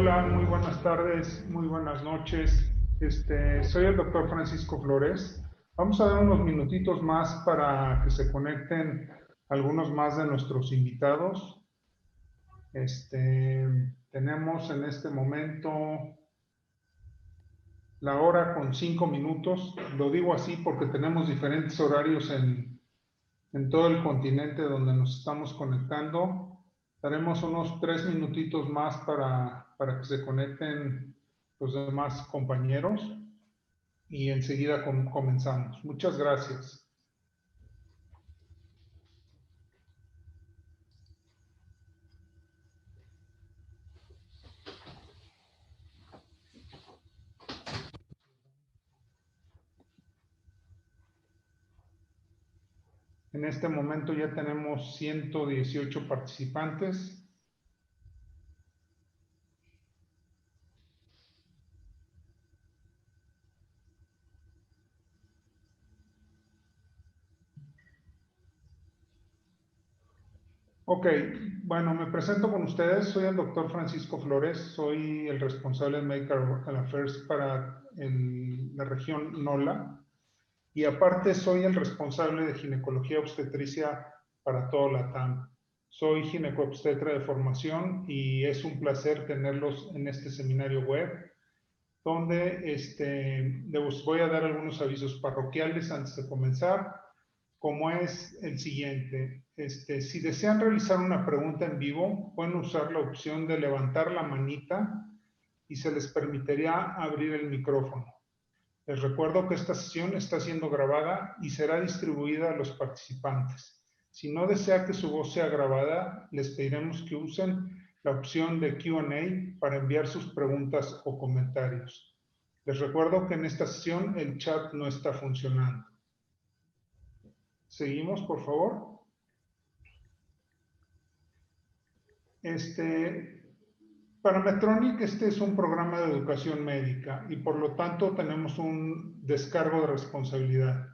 Hola, muy buenas tardes, muy buenas noches. Soy el doctor Francisco Flores. Vamos a dar unos minutitos más para que se conecten algunos más de nuestros invitados. Tenemos en este momento la hora con 5 minutos. Lo digo así porque tenemos diferentes horarios en todo el continente donde nos estamos conectando. Daremos unos 3 minutitos más para que se conecten los demás compañeros y enseguida comenzamos. Muchas gracias. En este momento ya tenemos 118 participantes. Ok, bueno, me presento con ustedes. Soy el doctor Francisco Flores. Soy el responsable de Medical Affairs para la región NOLA. Y aparte soy el responsable de ginecología obstetricia para todo LATAM. Soy gineco-obstetra de formación y es un placer tenerlos en este seminario web, donde les voy a dar algunos avisos parroquiales antes de comenzar, como es el siguiente. Si desean realizar una pregunta en vivo, pueden usar la opción de levantar la manita y se les permitirá abrir el micrófono. Les recuerdo que esta sesión está siendo grabada y será distribuida a los participantes. Si no desea que su voz sea grabada, les pediremos que usen la opción de Q&A para enviar sus preguntas o comentarios. Les recuerdo que en esta sesión el chat no está funcionando. Seguimos, por favor. Para Medtronic, este es un programa de educación médica y por lo tanto tenemos un descargo de responsabilidad.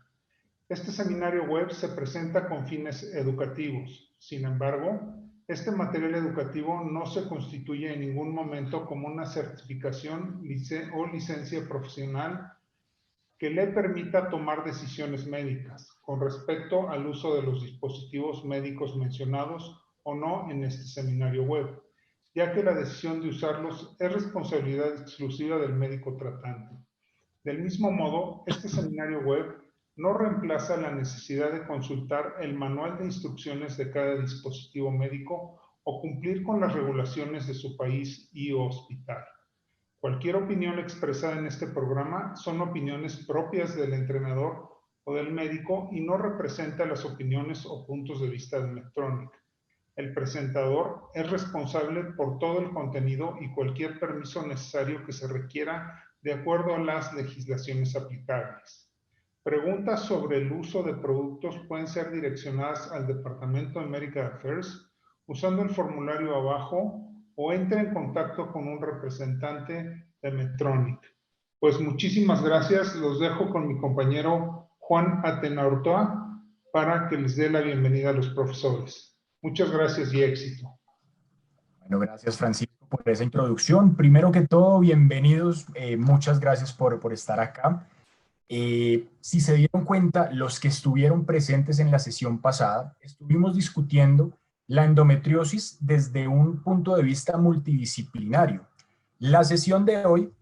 Este seminario web se presenta con fines educativos. Sin embargo, este material educativo no se constituye en ningún momento como una certificación o licencia profesional que le permita tomar decisiones médicas con respecto al uso de los dispositivos médicos mencionados o no en este seminario web, ya que la decisión de usarlos es responsabilidad exclusiva del médico tratante. Del mismo modo, este seminario web no reemplaza la necesidad de consultar el manual de instrucciones de cada dispositivo médico o cumplir con las regulaciones de su país y hospital. Cualquier opinión expresada en este programa son opiniones propias del entrenador o del médico y no representa las opiniones o puntos de vista de Medtronic. El presentador es responsable por todo el contenido y cualquier permiso necesario que se requiera de acuerdo a las legislaciones aplicables. Preguntas sobre el uso de productos pueden ser direccionadas al Departamento de Medical Affairs usando el formulario abajo o entre en contacto con un representante de Medtronic. Pues muchísimas gracias. Los dejo con mi compañero Juan Atenartoa para que les dé la bienvenida a los profesores. Muchas gracias y éxito. Bueno, gracias Francisco por esa introducción. Primero que todo, bienvenidos. Muchas gracias por estar acá. Si se dieron cuenta, los que estuvieron presentes en la sesión pasada, estuvimos discutiendo la endometriosis desde un punto de vista multidisciplinario. La sesión de hoy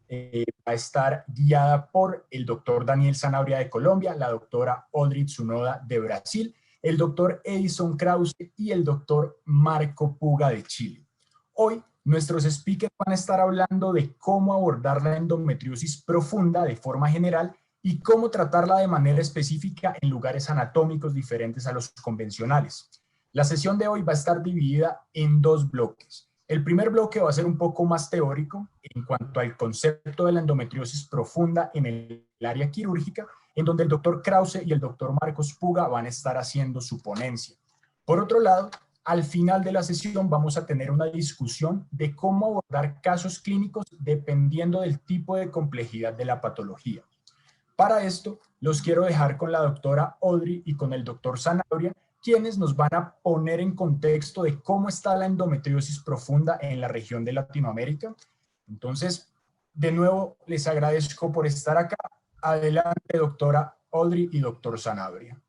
va a estar guiada por el doctor Daniel Sanabria de Colombia, la doctora Audrey Tsunoda de Brasil, el doctor Edison Krause y el doctor Marco Puga de Chile. Hoy nuestros speakers van a estar hablando de cómo abordar la endometriosis profunda de forma general y cómo tratarla de manera específica en lugares anatómicos diferentes a los convencionales. La sesión de hoy va a estar dividida en dos bloques. El primer bloque va a ser un poco más teórico en cuanto al concepto de la endometriosis profunda en el área quirúrgica, en donde el doctor Krause y el doctor Marcos Puga van a estar haciendo su ponencia. Por otro lado, al final de la sesión vamos a tener una discusión de cómo abordar casos clínicos dependiendo del tipo de complejidad de la patología. Para esto, los quiero dejar con la doctora Audrey y con el doctor Sanabria, quienes nos van a poner en contexto de cómo está la endometriosis profunda en la región de Latinoamérica, Entonces, de nuevo, les agradezco por estar acá. Adelante, doctora Audrey y doctor Sanabria.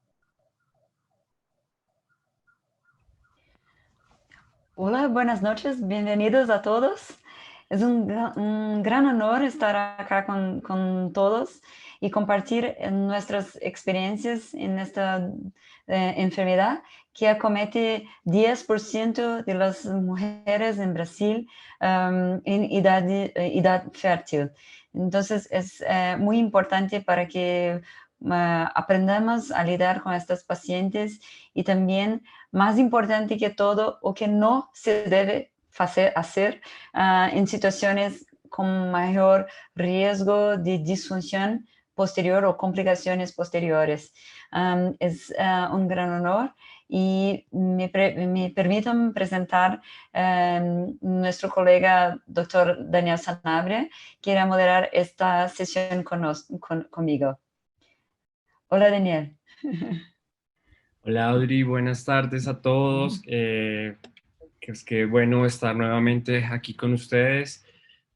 Hola, buenas noches, bienvenidos a todos. Es un gran honor estar acá con todos y compartir nuestras experiencias en esta enfermedad que acomete 10% de las mujeres en Brasil en edad fértil. Entonces es muy importante para que aprendamos a lidiar con estas pacientes y también, más importante que todo, o que no se debe hacer en situaciones con mayor riesgo de disfunción posterior o complicaciones posteriores. Es un gran honor y me permitan presentar nuestro colega doctor Daniel Sanabria, que irá moderar esta sesión conmigo. Hola, Daniel. Hola Audrey, buenas tardes a todos. Qué bueno estar nuevamente aquí con ustedes.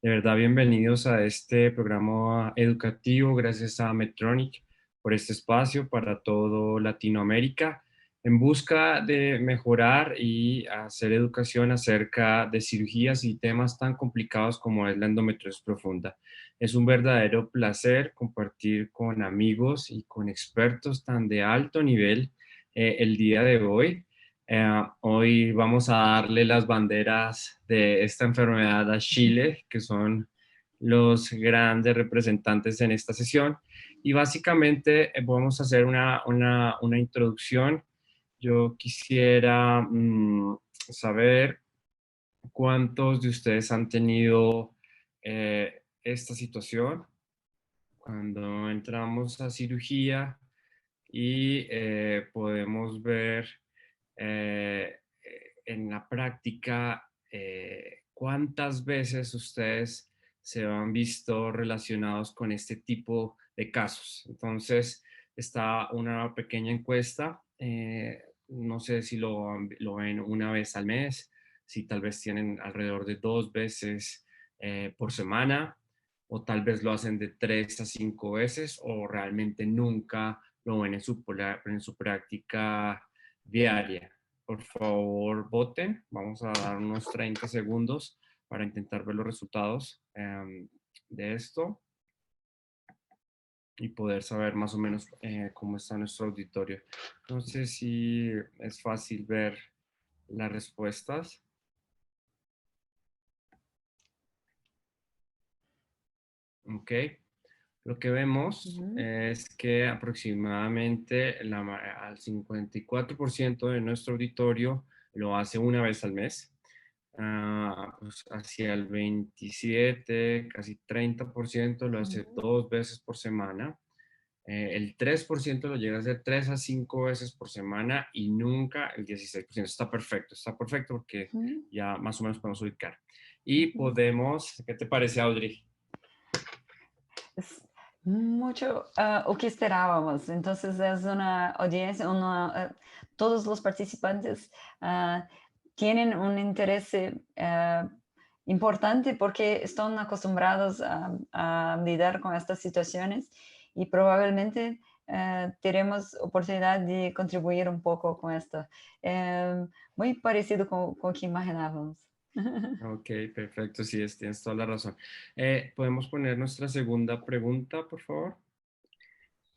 De verdad, bienvenidos a este programa educativo. Gracias a Medtronic por este espacio para todo Latinoamérica en busca de mejorar y hacer educación acerca de cirugías y temas tan complicados como es la endometriosis profunda. Es un verdadero placer compartir con amigos y con expertos tan de alto nivel el día de hoy. Hoy vamos a darle las banderas de esta enfermedad a Chile, que son los grandes representantes en esta sesión. Y básicamente vamos a hacer una introducción. Yo quisiera saber cuántos de ustedes han tenido esta situación cuando entramos a cirugía y podemos ver en la práctica cuántas veces ustedes se han visto relacionados con este tipo de casos. Entonces, está una pequeña encuesta. No sé si lo ven una vez al mes, si tal vez tienen alrededor de 2 veces por semana, o tal vez lo hacen de 3 a 5 veces, o realmente nunca lo ven en su práctica diaria. Por favor, voten. Vamos a dar unos 30 segundos para intentar ver los resultados de esto y poder saber más o menos cómo está nuestro auditorio. No sé si es fácil ver las respuestas. Ok. Lo que vemos es que aproximadamente al 54% de nuestro auditorio lo hace una vez al mes. Pues hacia el 27, casi 30% lo hace 2 veces por semana. El 3% lo llega a hacer 3 a 5 veces por semana y nunca el 16%. Está perfecto porque ya más o menos podemos ubicar. Y podemos, ¿qué te parece, Audrey? Es mucho o que esperábamos. Entonces es una audiencia, todos los participantes tienen un interés importante porque están acostumbrados a lidiar con estas situaciones y probablemente tenemos oportunidad de contribuir un poco con esto. Muy parecido con lo que imaginábamos. Ok, perfecto, sí, tienes toda la razón. ¿Podemos poner nuestra segunda pregunta, por favor?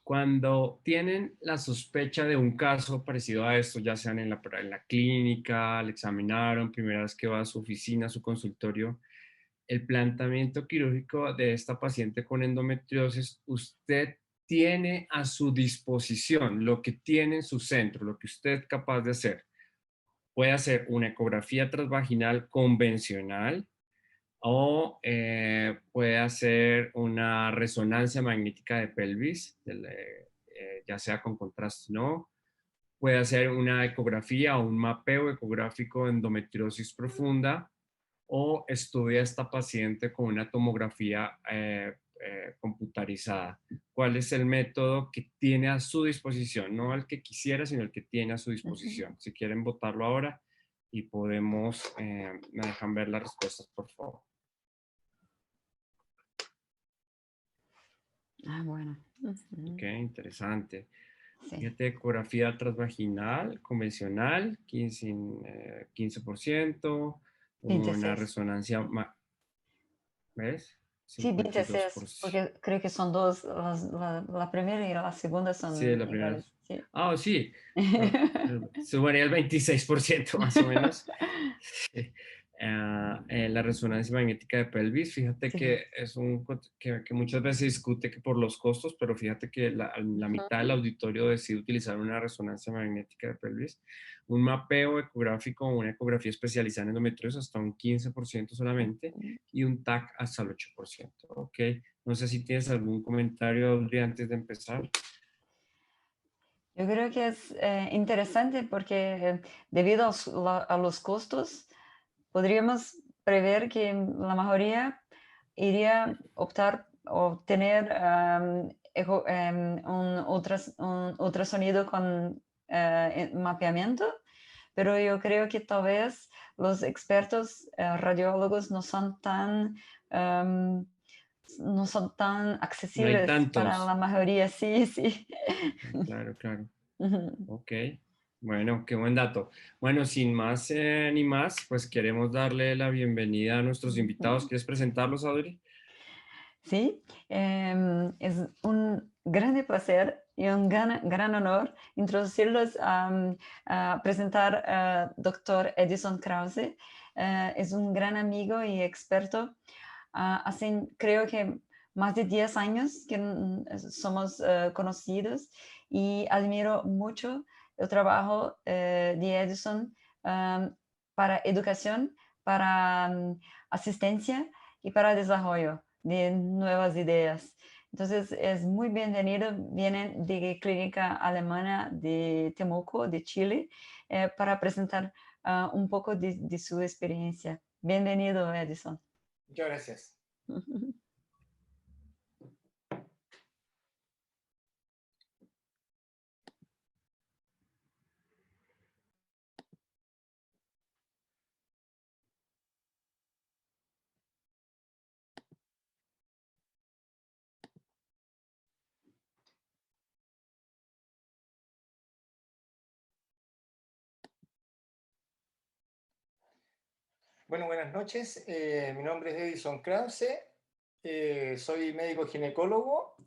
Cuando tienen la sospecha de un caso parecido a esto, ya sean en la clínica, le examinaron, primera vez que va a su oficina, a su consultorio, el planteamiento quirúrgico de esta paciente con endometriosis, usted tiene a su disposición lo que tiene en su centro, lo que usted es capaz de hacer. Puede hacer una ecografía transvaginal convencional o puede hacer una resonancia magnética de pelvis, ya sea con contraste o no. Puede hacer una ecografía o un mapeo ecográfico de endometriosis profunda o estudia a esta paciente con una tomografía computarizada. ¿Cuál es el método que tiene a su disposición? No el que quisiera, sino el que tiene a su disposición. Si quieren votarlo ahora y podemos, me dejan ver las respuestas, por favor. Ah, bueno. Ok, interesante. Sí. Fíjate, ecografía transvaginal convencional, 15%, una 26. resonancia, ¿ves? Sí, 26, 52%. porque creo que son dos, la primera y la segunda Sí, son la primera. iguales. Sí. Ah, sí. Sumaría el 26% más o menos. Sí. La resonancia magnética de pelvis, fíjate Sí. que es que muchas veces se discute que por los costos, pero fíjate que la mitad del auditorio decide utilizar una resonancia magnética de pelvis, un mapeo ecográfico o una ecografía especializada en endometriosis hasta un 15% solamente y un TAC hasta el 8%. Ok, no sé si tienes algún comentario, Audrey, antes de empezar. Yo creo que es interesante porque debido a los costos, podríamos prever que la mayoría iría a optar o tener un ultrasonido con mapeamiento, pero yo creo que tal vez los expertos radiólogos em, no son tan No hay accesibles para la tantos. mayoría, sí, sí. Claro, claro. Ujú. Ok, bueno, qué buen dato. Bueno, sin más ni más, pues queremos darle la bienvenida a nuestros invitados. ¿Quieres presentarlos, Audrey? Sí, es un grande placer y un gran honor introducirlos a presentar a Dr. Edison Krause. Es un gran amigo y experto. Hace, creo que más de 10 años que somos conocidos y admiro mucho el trabajo de Edison para educación, para asistencia y para desarrollo de nuevas ideas. Entonces, es muy bienvenido. Vienen de clínica alemana de Temuco, de Chile, para presentar un poco de su experiencia. Bienvenido, Edison. Muchas gracias. Bueno, buenas noches. Mi nombre es Edison Krause. Soy médico ginecólogo.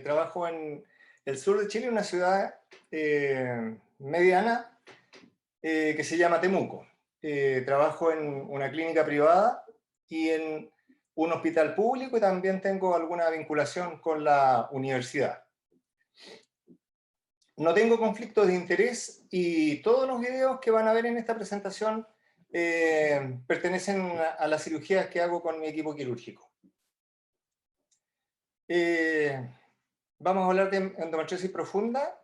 Trabajo en el sur de Chile, una ciudad mediana que se llama Temuco. Trabajo en una clínica privada y en un hospital público y también tengo alguna vinculación con la universidad. No tengo conflictos de interés y todos los videos que van a ver en esta presentación pertenecen a las cirugías que hago con mi equipo quirúrgico. Vamos a hablar de endometriosis profunda.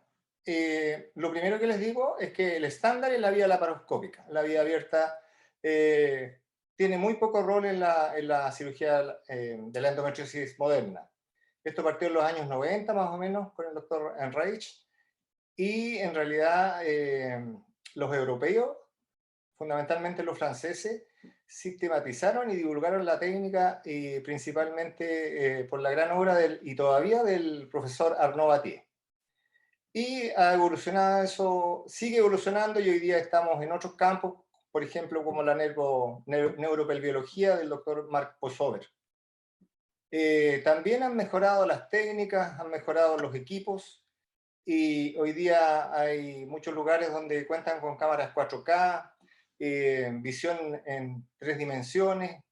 Lo primero que les digo es que el estándar es la vía laparoscópica. La vía abierta tiene muy poco rol en la cirugía de la endometriosis moderna. Esto partió en los años 90 más o menos con el doctor Enrich y en realidad los europeos, fundamentalmente los franceses, sistematizaron y divulgaron la técnica principalmente por la gran obra y todavía del profesor Arnaud Battier. Y ha evolucionado eso, sigue evolucionando y hoy día estamos en otros campos, por ejemplo, como la neuropelviología del doctor Marc Posover. También han mejorado las técnicas, han mejorado los equipos y hoy día hay muchos lugares donde cuentan con cámaras 4K, visión en 3 dimensiones,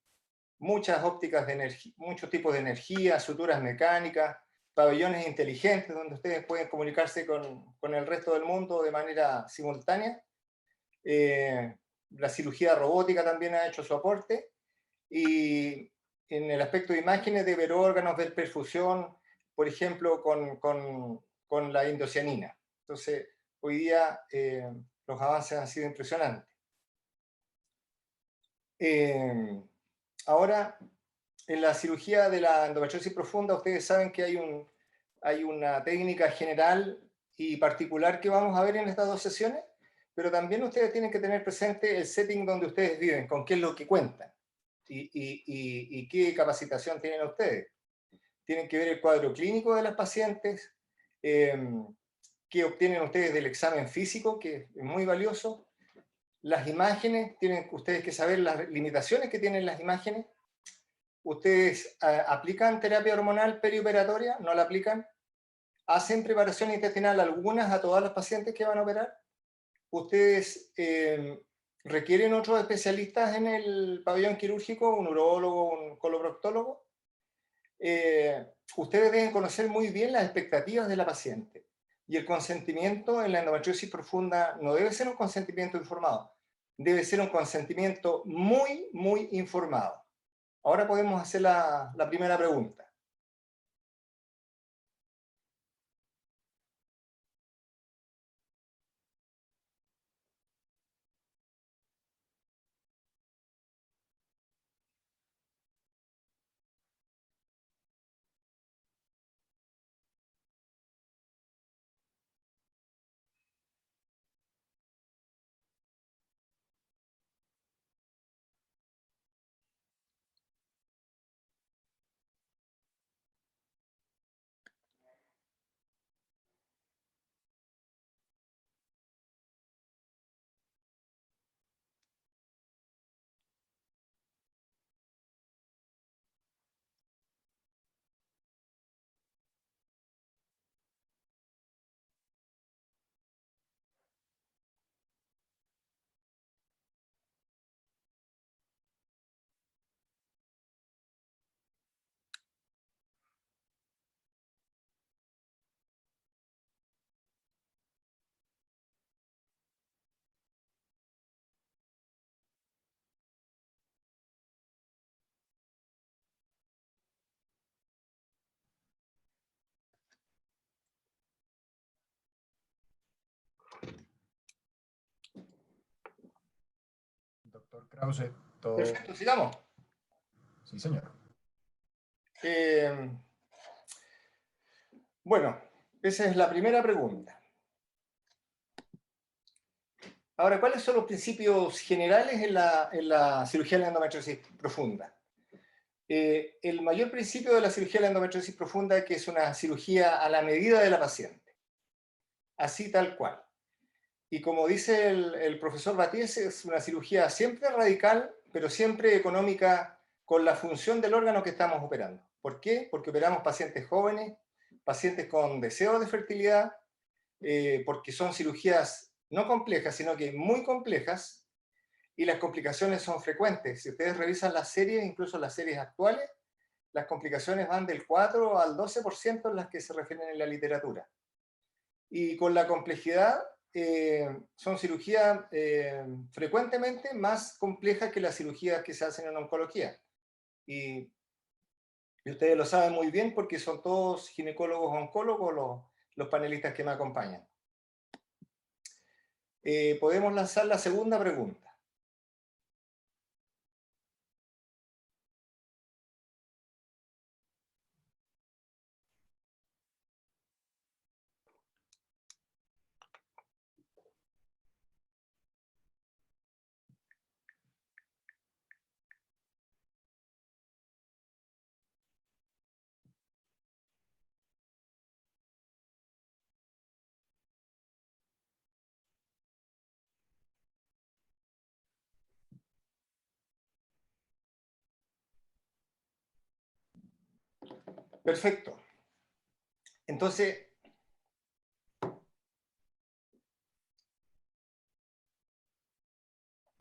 muchas ópticas de energía, muchos tipos de energía, suturas mecánicas, pabellones inteligentes donde ustedes pueden comunicarse con el resto del mundo de manera simultánea. La cirugía robótica también ha hecho su aporte y en el aspecto de imágenes de ver órganos, ver perfusión, por ejemplo, con la indocianina. Entonces, hoy día los avances han sido impresionantes. Ahora, en la cirugía de la endometriosis profunda, ustedes saben que hay una técnica general y particular que vamos a ver en estas 2 sesiones, pero también ustedes tienen que tener presente el setting donde ustedes viven, con qué es lo que cuentan y qué capacitación tienen ustedes. tienen que ver el cuadro clínico de las pacientes, que obtienen ustedes del examen físico, que es muy valioso. Las imágenes, tienen ustedes que saber las limitaciones que tienen las imágenes. Ustedes aplican terapia hormonal perioperatoria, no la aplican. Hacen preparación intestinal algunas a todas las pacientes que van a operar. Ustedes requieren otros especialistas en el pabellón quirúrgico, un urólogo, un coloproctólogo. Ustedes deben conocer muy bien las expectativas de la paciente. Y el consentimiento en la endometriosis profunda no debe ser un consentimiento informado, debe ser un consentimiento muy, muy informado. Ahora podemos hacer la primera pregunta. Doctor Krause, todo... Perfecto, sigamos. Sí, señor. Bueno, esa es la primera pregunta. Ahora, ¿cuáles son los principios generales en la cirugía de la endometriosis profunda? El mayor principio de la cirugía de la endometriosis profunda es que es una cirugía a la medida de la paciente, así tal cual. Y como dice el profesor Baties, es una cirugía siempre radical, pero siempre económica con la función del órgano que estamos operando. ¿Por qué? Porque operamos pacientes jóvenes, pacientes con deseo de fertilidad, porque son cirugías no complejas, sino que muy complejas, y las complicaciones son frecuentes. Si ustedes revisan las series, incluso las series actuales, las complicaciones van del 4 al 12% en las que se refieren en la literatura. Y con la complejidad, son cirugías frecuentemente más complejas que las cirugías que se hacen en oncología. Y ustedes lo saben muy bien porque son todos ginecólogos oncólogos los panelistas que me acompañan. Podemos lanzar la segunda pregunta. Perfecto. Entonces,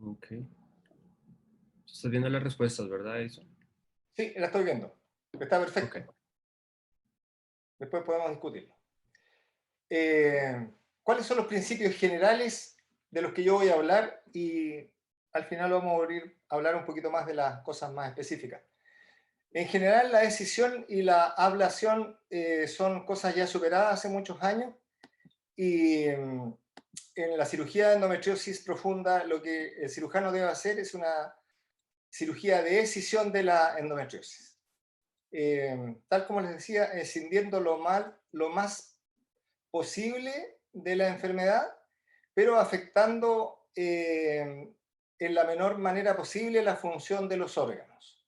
Ok. Estás viendo las respuestas, ¿verdad? Eso. sí, la estoy viendo. Está perfecto. Ok. Después podemos discutirlo. ¿Cuáles son los principios generales de los que yo voy a hablar? Y al final vamos a hablar un poquito más de las cosas más específicas. En general, la decisión y la ablación son cosas ya superadas hace muchos años, y en la cirugía de endometriosis profunda lo que el cirujano debe hacer es una cirugía de escisión de la endometriosis. Tal como les decía, escindiendo lo más posible de la enfermedad, pero afectando en la menor manera posible la función de los órganos.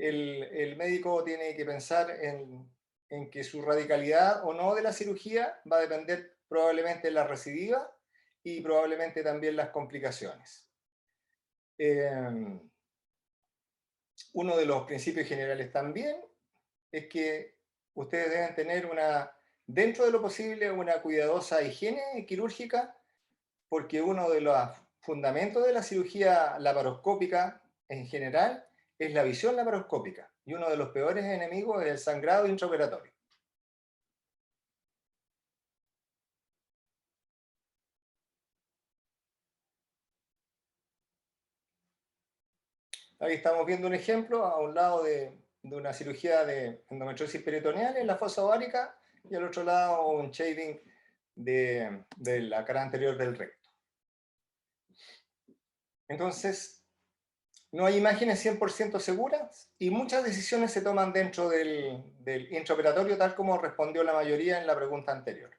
el médico tiene que pensar en que su radicalidad o no de la cirugía va a depender probablemente de la recidiva y probablemente también las complicaciones. Uno de los principios generales también es que ustedes deben tener dentro de lo posible, una cuidadosa higiene quirúrgica, porque uno de los fundamentos de la cirugía laparoscópica en general es la visión laparoscópica, y uno de los peores enemigos es el sangrado intraoperatorio. Ahí estamos viendo un ejemplo a un lado de una cirugía de endometriosis peritoneal en la fosa ovárica y al otro lado un shaving de la cara anterior del recto. Entonces, no hay imágenes 100% seguras y muchas decisiones se toman dentro del intraoperatorio, tal como respondió la mayoría en la pregunta anterior.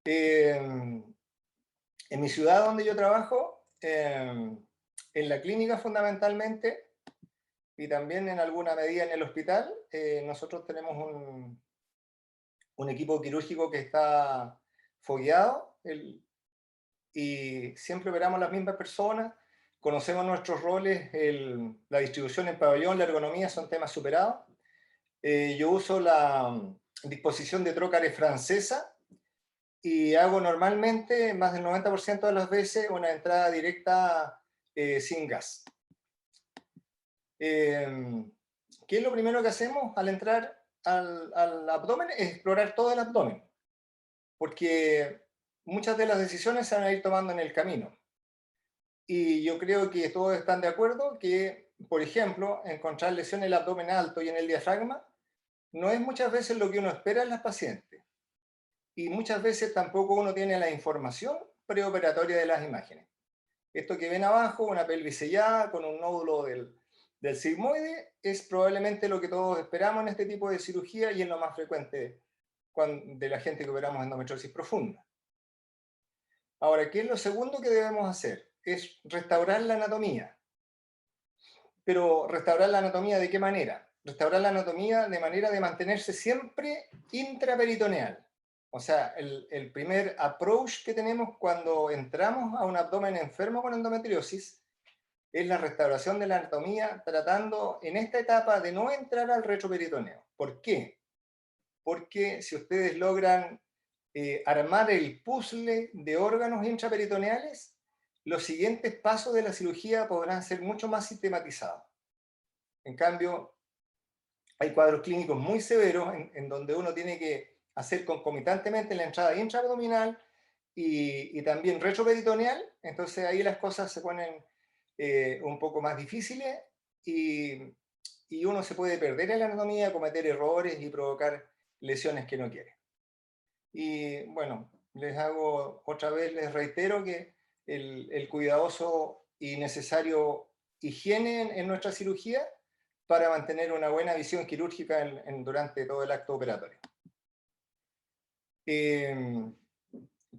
En mi ciudad donde yo trabajo, en la clínica fundamentalmente, y también en alguna medida en el hospital, nosotros tenemos un equipo quirúrgico que está fogueado y siempre operamos las mismas personas, conocemos nuestros roles, la distribución en pabellón, la ergonomía son temas superados. Yo uso la disposición de trócares francesa y hago normalmente, más del 90% de las veces, una entrada directa sin gas. ¿Qué es lo primero que hacemos al entrar al abdomen? Es explorar todo el abdomen, porque muchas de las decisiones se van a ir tomando en el camino. Y yo creo que todos están de acuerdo que, por ejemplo, encontrar lesión en el abdomen alto y en el diafragma no es muchas veces lo que uno espera en las pacientes. Y muchas veces tampoco uno tiene la información preoperatoria de las imágenes. Esto que ven abajo, una pelvis sellada con un nódulo del sigmoide, es probablemente lo que todos esperamos en este tipo de cirugía y es lo más frecuente de la gente que operamos endometriosis profunda. Ahora, ¿qué es lo segundo que debemos hacer? Es restaurar la anatomía. Pero ¿restaurar la anatomía de qué manera? Restaurar la anatomía de manera de mantenerse siempre intraperitoneal. O sea, el primer approach que tenemos cuando entramos a un abdomen enfermo con endometriosis es la restauración de la anatomía, tratando en esta etapa de no entrar al retroperitoneo. ¿Por qué? Porque si ustedes logran armar el puzzle de órganos intraperitoneales, los siguientes pasos de la cirugía podrán ser mucho más sistematizados. En cambio, hay cuadros clínicos muy severos en donde uno tiene que hacer concomitantemente la entrada intraabdominal y también retroperitoneal, entonces ahí las cosas se ponen un poco más difíciles y uno se puede perder en la anatomía, cometer errores y provocar lesiones que no quiere. Y bueno, les reitero que el cuidadoso y necesario higiene en nuestra cirugía para mantener una buena visión quirúrgica durante todo el acto operatorio.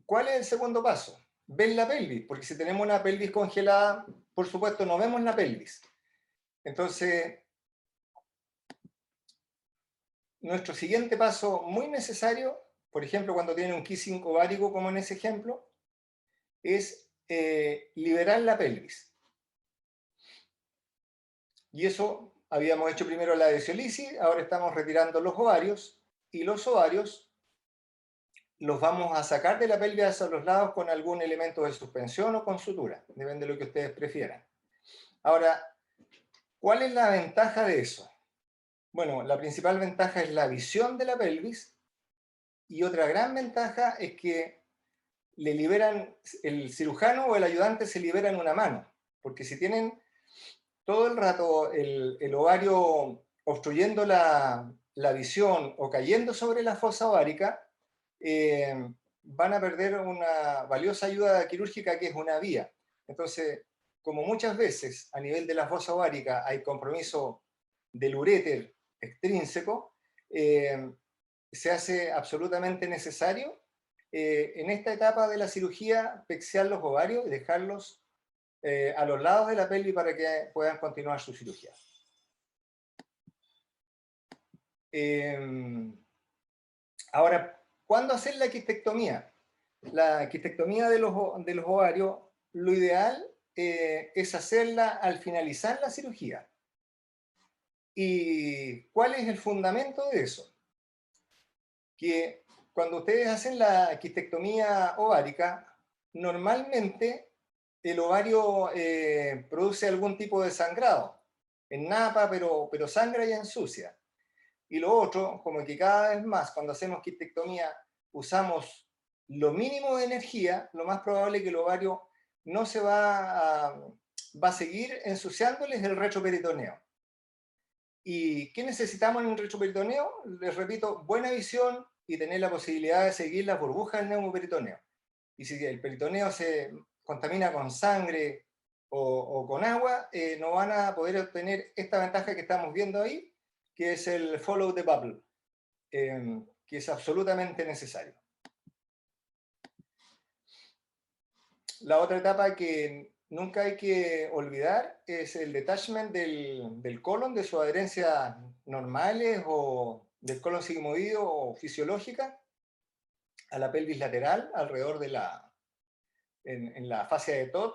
¿Cuál es el segundo paso? Ver la pelvis, porque si tenemos una pelvis congelada, por supuesto no vemos la pelvis. Entonces, nuestro siguiente paso muy necesario, por ejemplo, cuando tiene un kissing ovárico, como en ese ejemplo, es liberar la pelvis. Y eso habíamos hecho primero la desciolisis, ahora estamos retirando los ovarios, y los ovarios los vamos a sacar de la pelvis hacia los lados con algún elemento de suspensión o con sutura, depende de lo que ustedes prefieran. Ahora, ¿cuál es la ventaja de eso? Bueno, la principal ventaja es la visión de la pelvis, y otra gran ventaja es que le liberan, el cirujano o el ayudante se liberan una mano, porque si tienen todo el rato el ovario obstruyendo la visión o cayendo sobre la fosa ovárica, van a perder una valiosa ayuda quirúrgica que es una vía. Entonces, como muchas veces a nivel de la fosa ovárica hay compromiso del uréter extrínseco, se hace absolutamente necesario en esta etapa de la cirugía pexear los ovarios y dejarlos a los lados de la pelvis para que puedan continuar su cirugía. Ahora, ¿cuándo hacer la quistectomía? La quistectomía de los ovarios, lo ideal es hacerla al finalizar la cirugía. ¿Y cuál es el fundamento de eso? Que cuando ustedes hacen la quistectomía ovárica, normalmente el ovario produce algún tipo de sangrado, en napa, pero sangra y ensucia. Y lo otro, como que cada vez más cuando hacemos quistectomía usamos lo mínimo de energía, lo más probable es que el ovario no se va a seguir ensuciándoles el retroperitoneo. ¿Y qué necesitamos en el retroperitoneo? Les repito, buena visión y tener la posibilidad de seguir las burbujas del neumoperitoneo. Y si el peritoneo se contamina con sangre o con agua, no van a poder obtener esta ventaja que estamos viendo ahí, que es el follow the bubble, que es absolutamente necesario. La otra etapa que nunca hay que olvidar es el detachment del colon, de sus adherencias normales o del colon sigmoideo o fisiológica a la pelvis lateral, alrededor de en la fascia de Todd,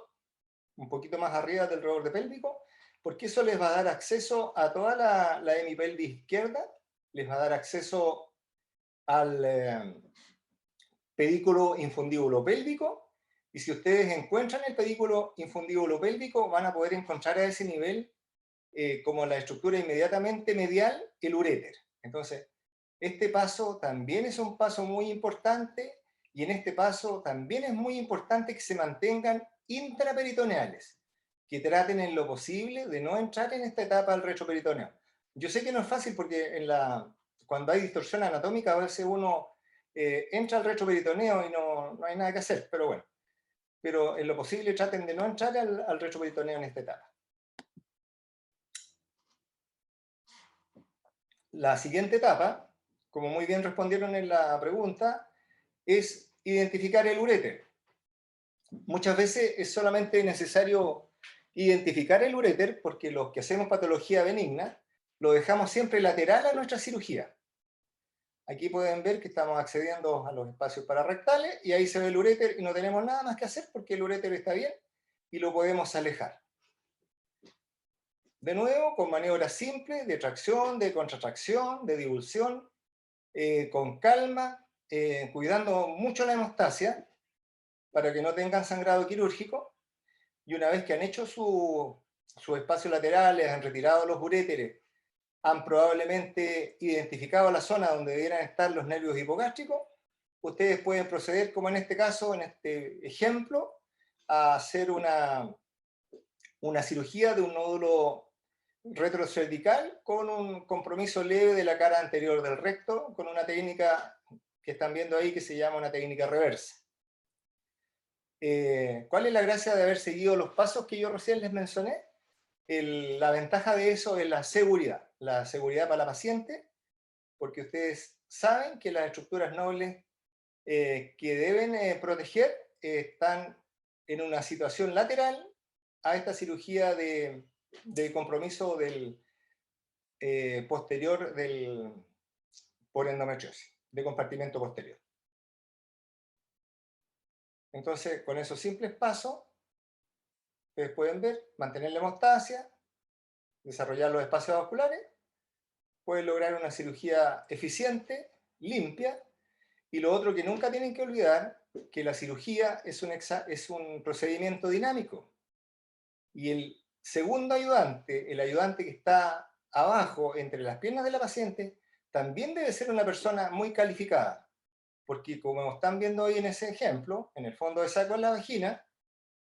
un poquito más arriba del reborde pélvico, porque eso les va a dar acceso a toda la hemipelvis izquierda, les va a dar acceso al pedículo infundíbulo pélvico, y si ustedes encuentran el pedículo infundíbulo pélvico, van a poder encontrar a ese nivel, como la estructura inmediatamente medial, el uréter. Entonces, este paso también es un paso muy importante, y en este paso también es muy importante que se mantengan intraperitoneales, que traten en lo posible de no entrar en esta etapa del retroperitoneo. Yo sé que no es fácil porque cuando hay distorsión anatómica a veces uno entra al retroperitoneo y no hay nada que hacer, pero bueno. Pero en lo posible traten de no entrar al retroperitoneo en esta etapa. La siguiente etapa, como muy bien respondieron en la pregunta, es identificar el uréter. Muchas veces es solamente necesario identificar el uréter porque los que hacemos patología benigna lo dejamos siempre lateral a nuestra cirugía. Aquí pueden ver que estamos accediendo a los espacios pararrectales y ahí se ve el uréter y no tenemos nada más que hacer porque el uréter está bien y lo podemos alejar. De nuevo, con maniobras simples de tracción, de contratracción, de divulsión, con calma, cuidando mucho la hemostasia para que no tengan sangrado quirúrgico. Y una vez que han hecho sus espacios laterales, han retirado los uréteres, han probablemente identificado la zona donde debieran estar los nervios hipogástricos, ustedes pueden proceder, como en este caso, en este ejemplo, a hacer una cirugía de un nódulo retrocervical con un compromiso leve de la cara anterior del recto, con una técnica que están viendo ahí que se llama una técnica reversa. ¿Cuál es la gracia de haber seguido los pasos que yo recién les mencioné? La ventaja de eso es la seguridad para la paciente, porque ustedes saben que las estructuras nobles que deben proteger están en una situación lateral a esta cirugía de compromiso del posterior por endometriosis, de compartimento posterior. Entonces, con esos simples pasos, ustedes pueden ver, mantener la hemostasia, desarrollar los espacios vasculares, pueden lograr una cirugía eficiente, limpia, y lo otro que nunca tienen que olvidar, que la cirugía es un procedimiento dinámico. Y el segundo ayudante, el ayudante que está abajo entre las piernas de la paciente, también debe ser una persona muy calificada, porque como están viendo hoy en ese ejemplo, en el fondo de saco de la vagina,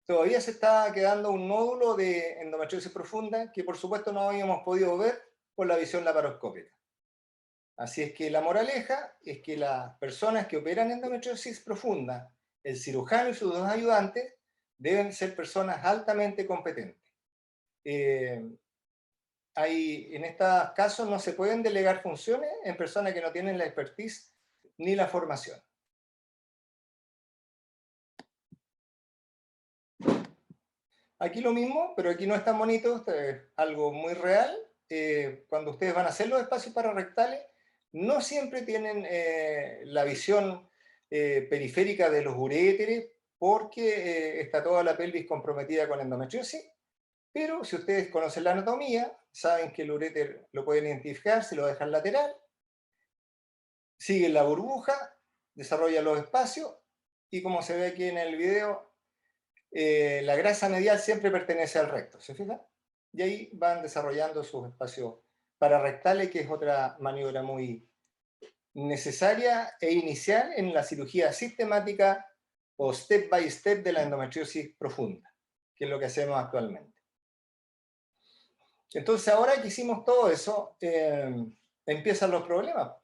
todavía se está quedando un nódulo de endometriosis profunda que por supuesto no habíamos podido ver por la visión laparoscópica. Así es que la moraleja es que las personas que operan endometriosis profunda, el cirujano y sus dos ayudantes, deben ser personas altamente competentes. En estos casos no se pueden delegar funciones en personas que no tienen la expertise ni la formación. Aquí lo mismo, pero aquí no es tan bonito, esto es algo muy real. cuando ustedes van a hacer los espacios pararrectales, no siempre tienen la visión periférica de los uréteres, porque está toda la pelvis comprometida con endometriosis, pero si ustedes conocen la anatomía, saben que el uréter lo pueden identificar, si lo dejan lateral, siguen la burbuja, desarrollan los espacios, y como se ve aquí en el video, la grasa medial siempre pertenece al recto, ¿se fijan? Y ahí van desarrollando sus espacios pararrectales, que es otra maniobra muy necesaria e inicial en la cirugía sistemática o step by step de la endometriosis profunda, que es lo que hacemos actualmente. Entonces, ahora que hicimos todo eso, empiezan los problemas.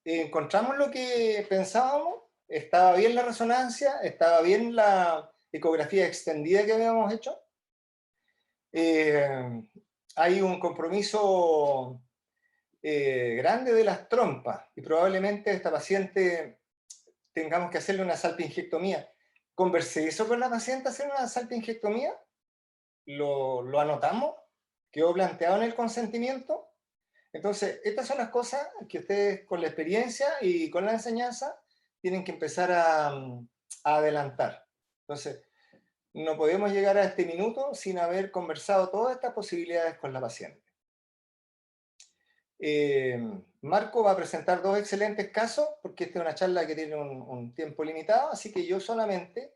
Encontramos lo que pensábamos, estaba bien la resonancia, estaba bien la ecografía extendida que habíamos hecho. Hay un compromiso grande de las trompas y probablemente a esta paciente tengamos que hacerle una salpingectomía. Conversé eso con la paciente, hacer una salpingectomía, lo anotamos, quedó planteado en el consentimiento. Entonces, estas son las cosas que ustedes con la experiencia y con la enseñanza tienen que empezar a adelantar. Entonces, no podemos llegar a este minuto sin haber conversado todas estas posibilidades con la paciente. Marco va a presentar dos excelentes casos, porque esta es una charla que tiene un tiempo limitado, así que yo solamente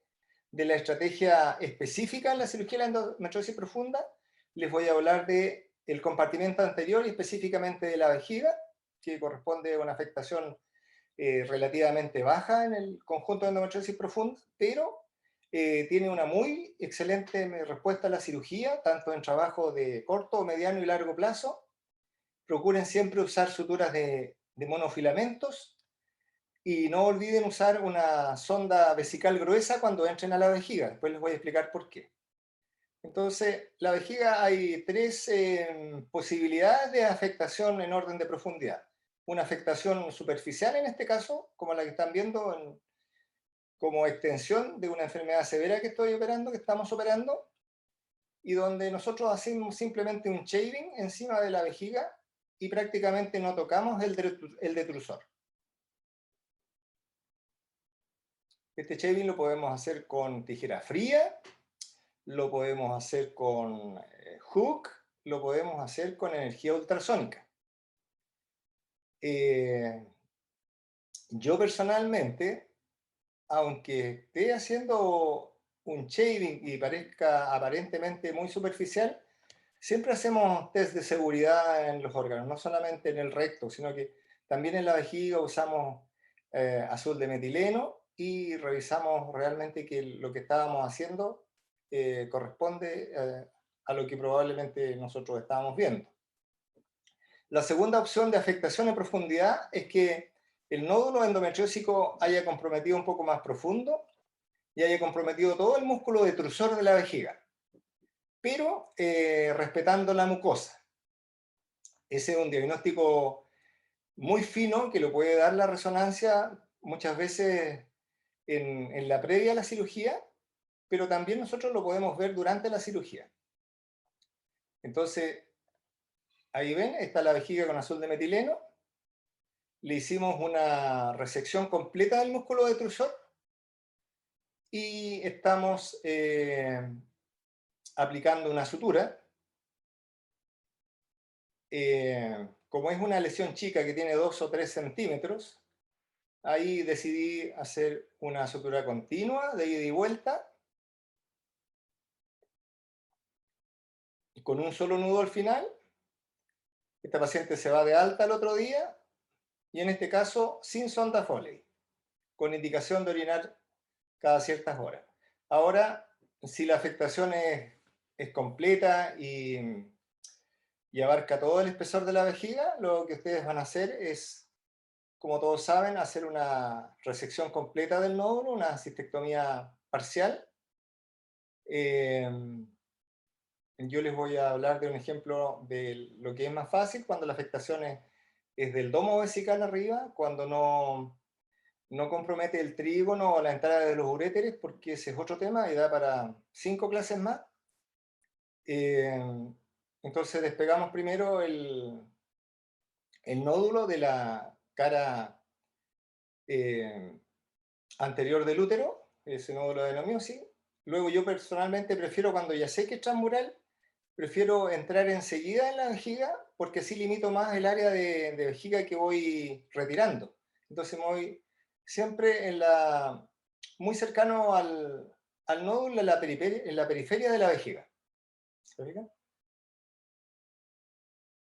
de la estrategia específica en la cirugía de la endometriosis profunda les voy a hablar del compartimento anterior y específicamente de la vejiga, que corresponde a una afectación relativamente baja en el conjunto de endometriosis profunda, pero tiene una muy excelente respuesta a la cirugía, tanto en trabajo de corto, mediano y largo plazo. Procuren siempre usar suturas de monofilamentos y no olviden usar una sonda vesical gruesa cuando entren a la vejiga. Después les voy a explicar por qué. Entonces, la vejiga hay tres posibilidades de afectación en orden de profundidad. Una afectación superficial en este caso, como la que están viendo como extensión de una enfermedad severa que estamos operando, y donde nosotros hacemos simplemente un shaving encima de la vejiga y prácticamente no tocamos el detrusor. Este shaving lo podemos hacer con tijera fría, lo podemos hacer con hook, lo podemos hacer con energía ultrasónica. Yo personalmente, aunque esté haciendo un shaving y parezca aparentemente muy superficial, siempre hacemos test de seguridad en los órganos, no solamente en el recto, sino que también en la vejiga usamos azul de metileno y revisamos realmente que lo que estábamos haciendo corresponde a lo que probablemente nosotros estábamos viendo. La segunda opción de afectación en profundidad es que el nódulo endometriósico haya comprometido un poco más profundo y haya comprometido todo el músculo detrusor de la vejiga, pero respetando la mucosa. Ese es un diagnóstico muy fino que lo puede dar la resonancia muchas veces en la previa a la cirugía, pero también nosotros lo podemos ver durante la cirugía. Entonces, ahí ven, está la vejiga con azul de metileno. Le hicimos una resección completa del músculo detrusor y estamos aplicando una sutura. Como es una lesión chica que tiene 2 o 3 centímetros, ahí decidí hacer una sutura continua de ida y vuelta, con un solo nudo al final. Esta paciente se va de alta el otro día, y en este caso sin sonda Foley, con indicación de orinar cada ciertas horas. Ahora, si la afectación es completa y abarca todo el espesor de la vejiga, lo que ustedes van a hacer es, como todos saben, hacer una resección completa del nódulo, una cistectomía parcial. Yo les voy a hablar de un ejemplo de lo que es más fácil cuando la afectación es del domo vesical arriba, cuando no compromete el trígono o la entrada de los uréteres, porque ese es otro tema y da para 5 clases más. Entonces despegamos primero el nódulo de la cara anterior del útero, ese nódulo de adenomiosis. Luego yo personalmente prefiero, cuando ya sé que es transmural, prefiero entrar enseguida en la vejiga, porque así limito más el área de vejiga que voy retirando. Entonces me voy siempre muy cercano al nódulo en la periferia de la vejiga. ¿Se fijan?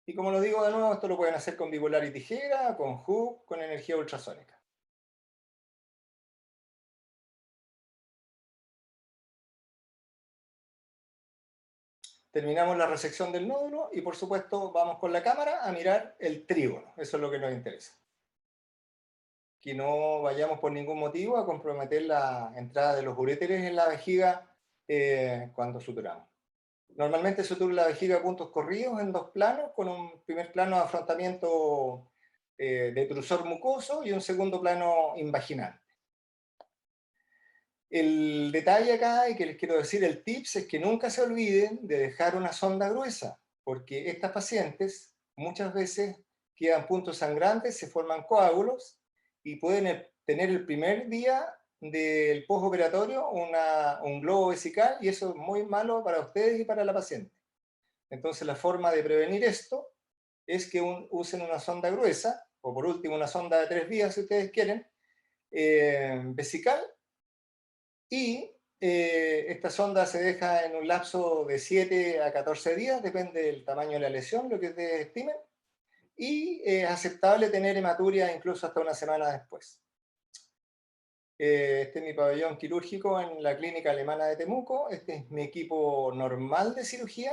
Y como lo digo de nuevo, esto lo pueden hacer con bipolar y tijera, con hook, con energía ultrasónica. Terminamos la resección del nódulo y por supuesto vamos con la cámara a mirar el trígono. Eso es lo que nos interesa. Que no vayamos por ningún motivo a comprometer la entrada de los uréteres en la vejiga cuando suturamos. Normalmente suturo la vejiga a puntos corridos en 2 planos, con un primer plano de afrontamiento de trusor mucoso y un segundo plano invaginal. El detalle acá, y que les quiero decir, el tips, es que nunca se olviden de dejar una sonda gruesa, porque estas pacientes muchas veces quedan puntos sangrantes, se forman coágulos y pueden tener el primer día del postoperatorio un globo vesical, y eso es muy malo para ustedes y para la paciente. Entonces la forma de prevenir esto es que usen una sonda gruesa, o por último una sonda de 3 vías si ustedes quieren, vesical, y esta sonda se deja en un lapso de 7 a 14 días, depende del tamaño de la lesión, lo que ustedes estimen, y es aceptable tener hematuria incluso hasta una semana después. Este es mi pabellón quirúrgico en la clínica alemana de Temuco. Este es mi equipo normal de cirugía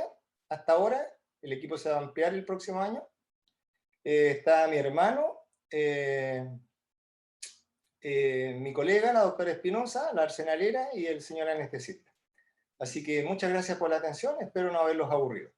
hasta ahora. El equipo se va a ampliar el próximo año. Está mi hermano, mi colega, la doctora Espinosa, la arsenalera, y el señor anestesista. Así que muchas gracias por la atención, espero no haberlos aburrido.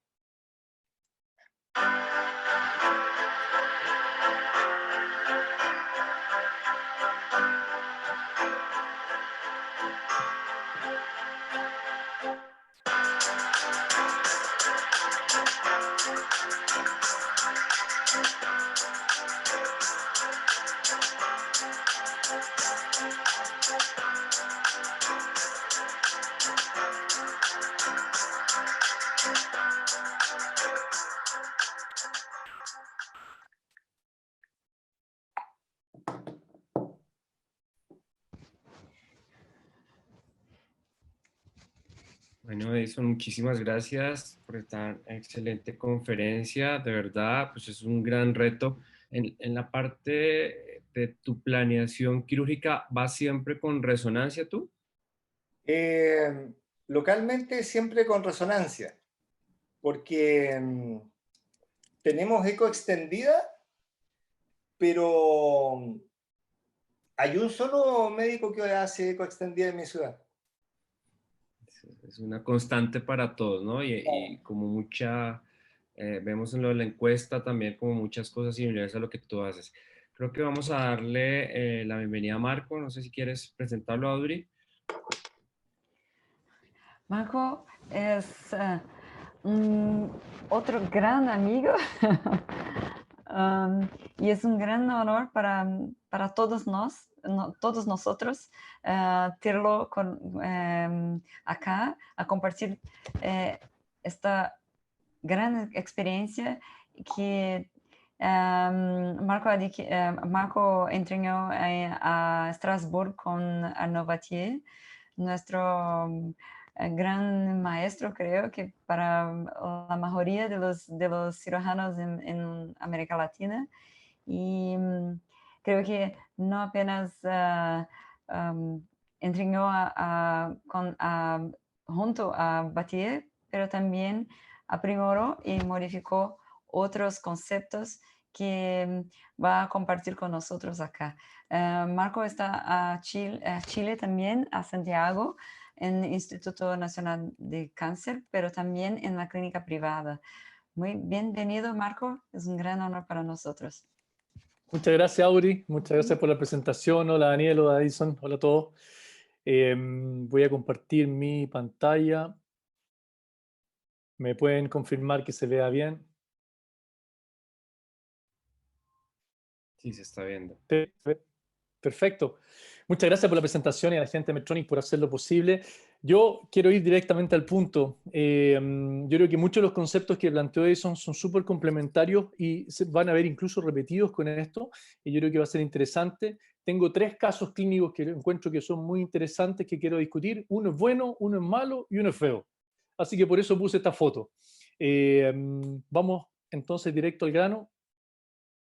Bueno, Edison, muchísimas gracias por esta excelente conferencia. De verdad, pues es un gran reto. En la parte de tu planeación quirúrgica, ¿vas siempre con resonancia tú? Localmente siempre con resonancia, porque tenemos eco extendida, pero hay un solo médico que hace eco extendida en mi ciudad. Es una constante para todos, ¿no? Y como vemos en lo de la encuesta también como muchas cosas similares a lo que tú haces. Creo que vamos a darle la bienvenida a Marco. No sé si quieres presentarlo, Audrey. Marco es otro gran amigo y es un gran honor para todos nosotros tenerlo acá a compartir esta gran experiencia que Marco entrenó a Estrasburgo con Arnaud Vathier, nuestro gran maestro, creo que para la mayoría de los cirujanos en América Latina. Y creo que no apenas entrenó junto a Vathier, pero también aprimoró y modificó otros conceptos que va a compartir con nosotros acá. Marco está a Chile también, a Santiago, en el Instituto Nacional de Cáncer, pero también en la clínica privada. Muy bienvenido, Marco. Es un gran honor para nosotros. Muchas gracias, Auri. Muchas gracias por la presentación. Hola, Daniel. Hola, Edison. Hola a todos. Voy a compartir mi pantalla. ¿Me pueden confirmar que se vea bien? Sí, se está viendo. Perfecto. Muchas gracias por la presentación y a la gente de Medtronic por hacer lo posible. Yo quiero ir directamente al punto. Yo creo que muchos de los conceptos que planteó Edison son súper complementarios y se van a ver incluso repetidos con esto. Y yo creo que va a ser interesante. Tengo 3 casos clínicos que encuentro que son muy interesantes que quiero discutir. Uno es bueno, uno es malo y uno es feo. Así que por eso puse esta foto. Vamos entonces directo al grano.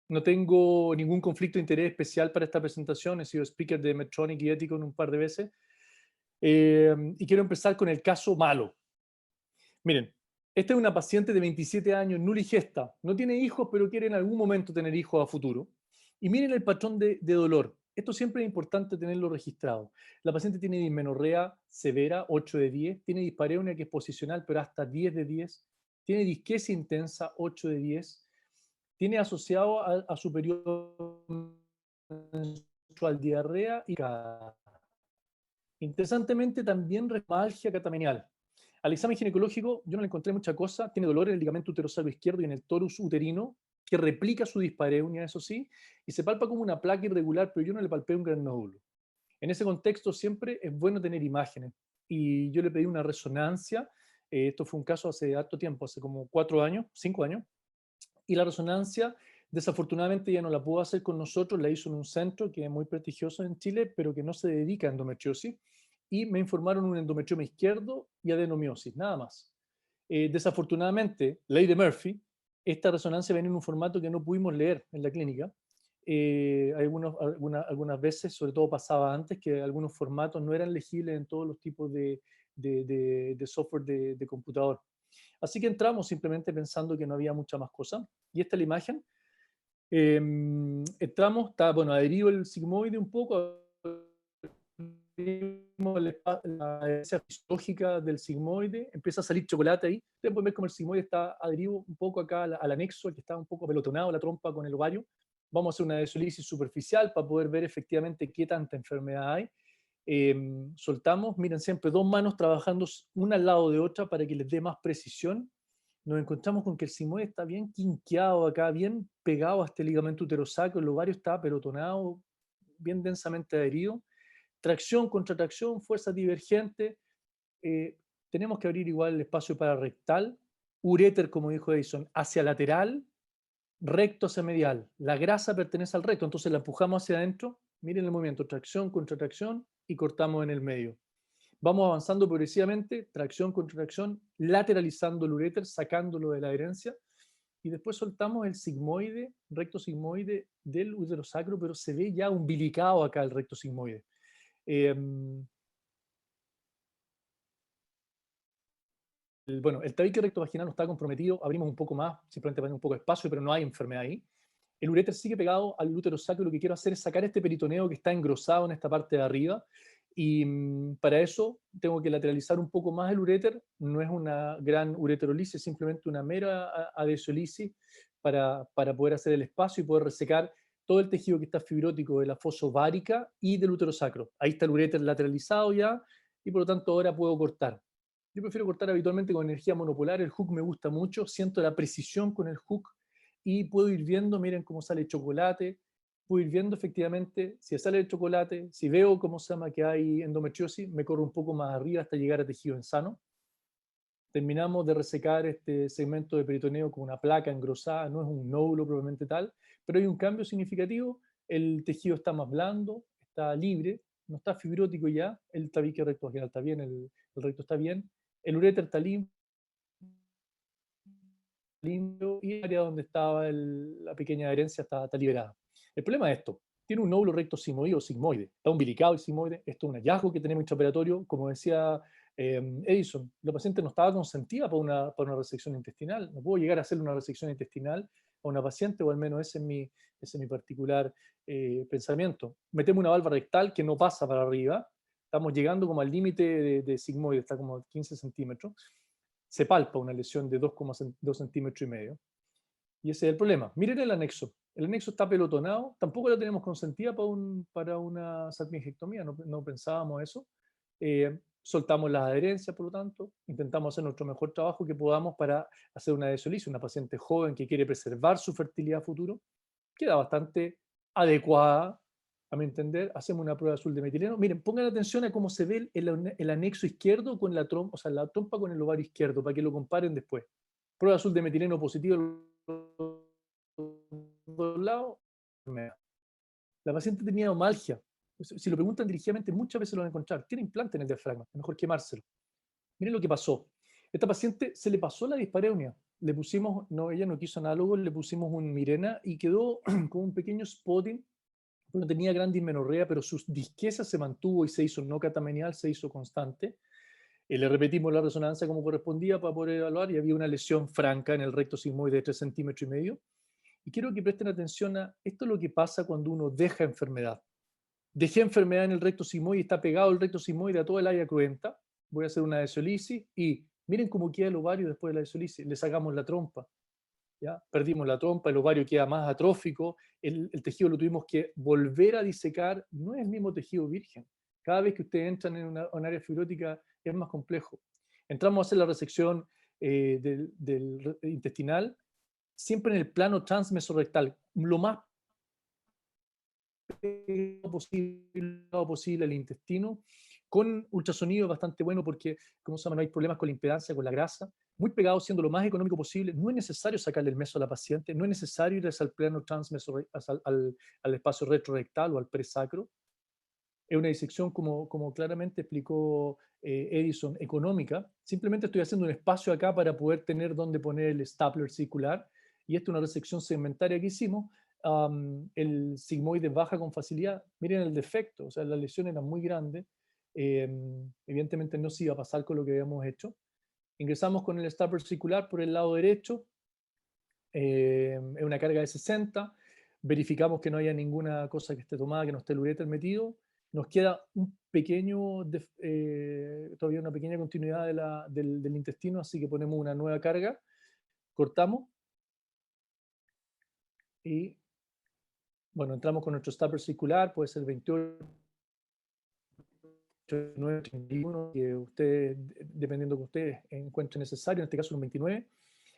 No tengo ningún conflicto de interés especial para esta presentación. He sido speaker de Medtronic y Ethicon un par de veces. Y quiero empezar con el caso malo. Miren, esta es una paciente de 27 años, nuligesta. No tiene hijos, pero quiere en algún momento tener hijos a futuro. Y miren el patrón de dolor. Esto siempre es importante tenerlo registrado. La paciente tiene dismenorrea severa, 8 de 10. Tiene dispareunia que es posicional, pero hasta 10 de 10. Tiene disquesia intensa, 8 de 10. Tiene asociado a su periodo menstrual diarrea y interesantemente también reumalgia catamenial. Al examen ginecológico yo no le encontré mucha cosa. Tiene dolor en el ligamento uterosacro izquierdo y en el torus uterino, que replica su dispareunia, eso sí, y se palpa como una placa irregular, pero yo no le palpé un gran nódulo. En ese contexto siempre es bueno tener imágenes. Y yo le pedí una resonancia. Esto fue un caso hace harto tiempo, hace como 4 años, 5 años. Y la resonancia, desafortunadamente, ya no la pudo hacer con nosotros, la hizo en un centro que es muy prestigioso en Chile, pero que no se dedica a endometriosis, y me informaron un endometrioma izquierdo y adenomiosis, nada más. Desafortunadamente, ley de Murphy, esta resonancia viene en un formato que no pudimos leer en la clínica. Algunas veces, sobre todo pasaba antes, que algunos formatos no eran legibles en todos los tipos de software de computador. Así que entramos simplemente pensando que no había mucha más cosa. Y esta es la imagen. Entramos, está adherido el sigmoide un poco. La herencia fisiológica del sigmoide. Empieza a salir chocolate ahí. Ustedes pueden ver cómo el sigmoide está adherido un poco acá al anexo, que está un poco pelotonado, la trompa con el ovario. Vamos a hacer una desolisis superficial para poder ver efectivamente qué tanta enfermedad hay. Soltamos, miren siempre 2 manos trabajando una al lado de otra para que les dé más precisión. Nos encontramos con que el sigmoide está bien quinqueado acá, bien pegado a este ligamento uterosacro, el ovario está pelotonado, bien densamente adherido. Tracción contra tracción, fuerza divergente. Tenemos que abrir igual el espacio pararectal. Uréter, como dijo Edison, hacia lateral, recto hacia medial. La grasa pertenece al recto, entonces la empujamos hacia adentro. Miren el movimiento, tracción contra tracción y cortamos en el medio. Vamos avanzando progresivamente, tracción contra tracción, lateralizando el uréter, sacándolo de la adherencia, y después soltamos el sigmoide, recto sigmoide del uterosacro, pero se ve ya umbilicado acá el recto sigmoide. El tabique recto vaginal no está comprometido, abrimos un poco más, simplemente para un poco de espacio, pero no hay enfermedad ahí. El uréter sigue pegado al útero sacro. Lo que quiero hacer es sacar este peritoneo que está engrosado en esta parte de arriba, y para eso tengo que lateralizar un poco más el uréter. No es una gran ureterolisis, simplemente una mera adhesiolisis para poder hacer el espacio y poder resecar todo el tejido que está fibrótico de la fosa ovárica y del útero sacro. Ahí está el uréter lateralizado ya, y por lo tanto ahora puedo cortar. Yo prefiero cortar habitualmente con energía monopolar. El hook me gusta mucho, siento la precisión con el hook y puedo ir viendo, miren cómo sale el chocolate, puedo ir viendo efectivamente si sale el chocolate, si veo cómo se llama que hay endometriosis, me corro un poco más arriba hasta llegar a tejido insano. Terminamos de resecar este segmento de peritoneo con una placa engrosada, no es un nódulo propiamente tal, pero hay un cambio significativo. El tejido está más blando, está libre, no está fibrótico ya, el tabique recto vaginal está bien, el recto está bien, el uréter está limpio, y el área donde estaba la pequeña adherencia está liberada. El problema es esto: tiene un nódulo recto sigmoide o sigmoide, está umbilicado el sigmoide. Esto es un hallazgo que tenemos intraoperatorio. Como decía Edison, la paciente no estaba consentida para una resección intestinal. No puedo llegar a hacerle una resección intestinal a una paciente, o al menos ese es mi particular pensamiento. Metemos una valva rectal que no pasa para arriba, estamos llegando como al límite de sigmoide, está como a 15 centímetros. Se palpa una lesión de 2,2 centímetros y medio. Y ese es el problema. Miren el anexo. El anexo está pelotonado. Tampoco la tenemos consentida para una salpingectomía. No pensábamos eso. soltamos las adherencias, por lo tanto, intentamos hacer nuestro mejor trabajo que podamos para hacer una desolisis. Una paciente joven que quiere preservar su fertilidad a futuro, queda bastante adecuada, a mi entender. Hacemos una prueba azul de metileno. Miren, pongan atención a cómo se ve el anexo izquierdo con la trompa, o sea, la trompa con el ovario izquierdo, para que lo comparen después. Prueba azul de metileno positivo a los dos lados. La paciente tenía omalgia. Si lo preguntan dirigidamente, muchas veces lo van a encontrar. Tiene implante en el diafragma, es mejor quemárselo. Miren lo que pasó. Esta paciente se le pasó la dispareunia. Le pusimos, no, ella no quiso análogo, le pusimos un Mirena y quedó con un pequeño spotting. No tenía gran dismenorrea, pero su disquesa se mantuvo y se hizo no catamenial, se hizo constante. Le repetimos la resonancia como correspondía para poder evaluar y había una lesión franca en el recto sigmoide de 3,5 centímetros. Y quiero que presten atención a esto, es lo que pasa cuando uno deja enfermedad. Dejé enfermedad en el recto sigmoide y está pegado el recto sigmoide a toda el área cruenta. Voy a hacer una desolisis y miren cómo queda el ovario después de la desolisis. Le sacamos la trompa. ¿Ya? Perdimos la trompa, el ovario queda más atrófico, el tejido lo tuvimos que volver a disecar, no es el mismo tejido virgen. Cada vez que ustedes entran en un área fibrótica es más complejo. Entramos a hacer la resección del intestinal, siempre en el plano transmesorrectal, lo más posible al intestino, con ultrasonido bastante bueno porque, como se llama, no hay problemas con la impedancia, con la grasa, muy pegado, siendo lo más económico posible. No es necesario sacarle el meso a la paciente, no es necesario ir hacia el plano al espacio retrorectal o al presacro. Es una disección, como claramente explicó Edison, económica. Simplemente estoy haciendo un espacio acá para poder tener donde poner el stapler circular, y esta es una resección segmentaria que hicimos. El sigmoide baja con facilidad. Miren el defecto, o sea, la lesión era muy grande. Evidentemente no se iba a pasar con lo que habíamos hecho. Ingresamos con el stapler circular por el lado derecho, es una carga de 60, verificamos que no haya ninguna cosa que esté tomada, que no esté el uréter metido. Nos queda un pequeño, todavía una pequeña continuidad del intestino, así que ponemos una nueva carga, cortamos y bueno, entramos con nuestro stapler circular, puede ser 28, 9, 31, que ustedes, dependiendo que ustedes encuentren necesario, en este caso un 29.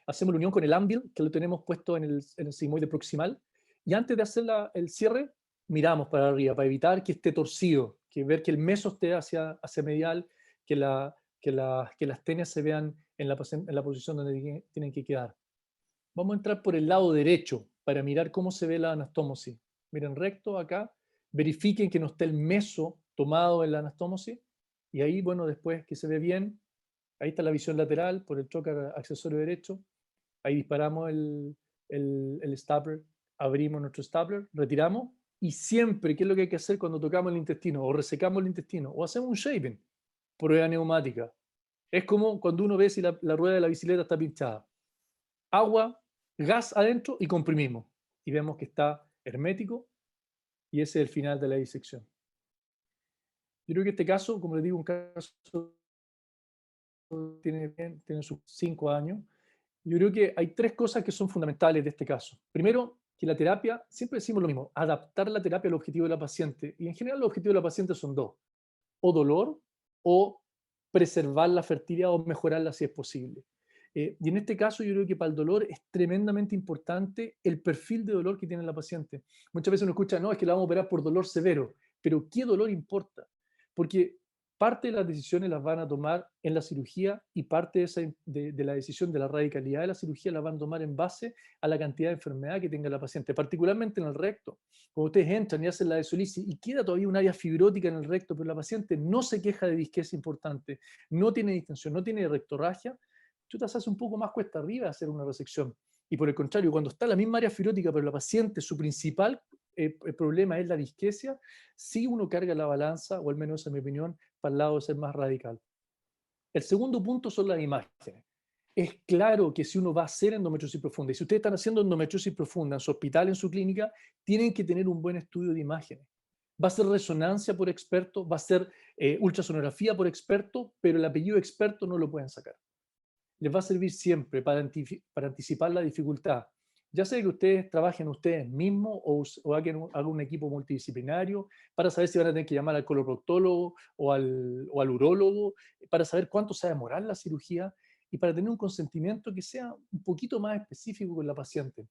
Hacemos la unión con el Anvil, que lo tenemos puesto en el sigmoide proximal, y antes de hacer el cierre, miramos para arriba, para evitar que esté torcido, ver que el meso esté hacia medial, que las tenias se vean en la posición donde tienen que quedar. Vamos a entrar por el lado derecho, para mirar cómo se ve la anastomosis. Miren recto acá, verifiquen que no esté el meso tomado en la anastomosis, y ahí, bueno, después que se ve bien, ahí está la visión lateral por el trocar accesorio derecho, ahí disparamos el stapler, abrimos nuestro stapler, retiramos, y siempre, ¿qué es lo que hay que hacer cuando tocamos el intestino? O resecamos el intestino, o hacemos un shaving, prueba neumática. Es como cuando uno ve si la rueda de la bicicleta está pinchada. Agua, gas adentro y comprimimos. Y vemos que está hermético, y ese es el final de la disección. Yo creo que este caso, como les digo, un caso tiene sus 5 años. Yo creo que hay 3 cosas que son fundamentales de este caso. Primero, que la terapia, siempre decimos lo mismo, adaptar la terapia al objetivo de la paciente. Y en general los objetivos de la paciente son 2. O dolor, o preservar la fertilidad o mejorarla si es posible. Y en este caso yo creo que para el dolor es tremendamente importante el perfil de dolor que tiene la paciente. Muchas veces uno escucha, no, es que la vamos a operar por dolor severo, pero ¿qué dolor importa? Porque parte de las decisiones las van a tomar en la cirugía, y parte de la decisión de la radicalidad de la cirugía la van a tomar en base a la cantidad de enfermedad que tenga la paciente, particularmente en el recto. Cuando ustedes entran y hacen la desolisis y queda todavía un área fibrótica en el recto, pero la paciente no se queja de disquesia importante, no tiene distensión, no tiene rectorragia, chutas, hace un poco más cuesta arriba hacer una resección. Y por el contrario, cuando está la misma área fibrótica, pero la paciente, su principal el problema es la disquesia, sí uno carga la balanza, o al menos en mi opinión, para el lado de ser más radical. El segundo punto son las imágenes. Es claro que si uno va a hacer endometriosis profunda, y si ustedes están haciendo endometriosis profunda en su hospital, en su clínica, tienen que tener un buen estudio de imágenes. Va a ser resonancia por experto, va a ser ultrasonografía por experto, pero el apellido experto no lo pueden sacar. Les va a servir siempre para anticipar la dificultad Ya sea que ustedes trabajen ustedes mismos o hagan un equipo multidisciplinario para saber si van a tener que llamar al coloproctólogo o al urólogo, para saber cuánto se va a demorar la cirugía y para tener un consentimiento que sea un poquito más específico con la paciente.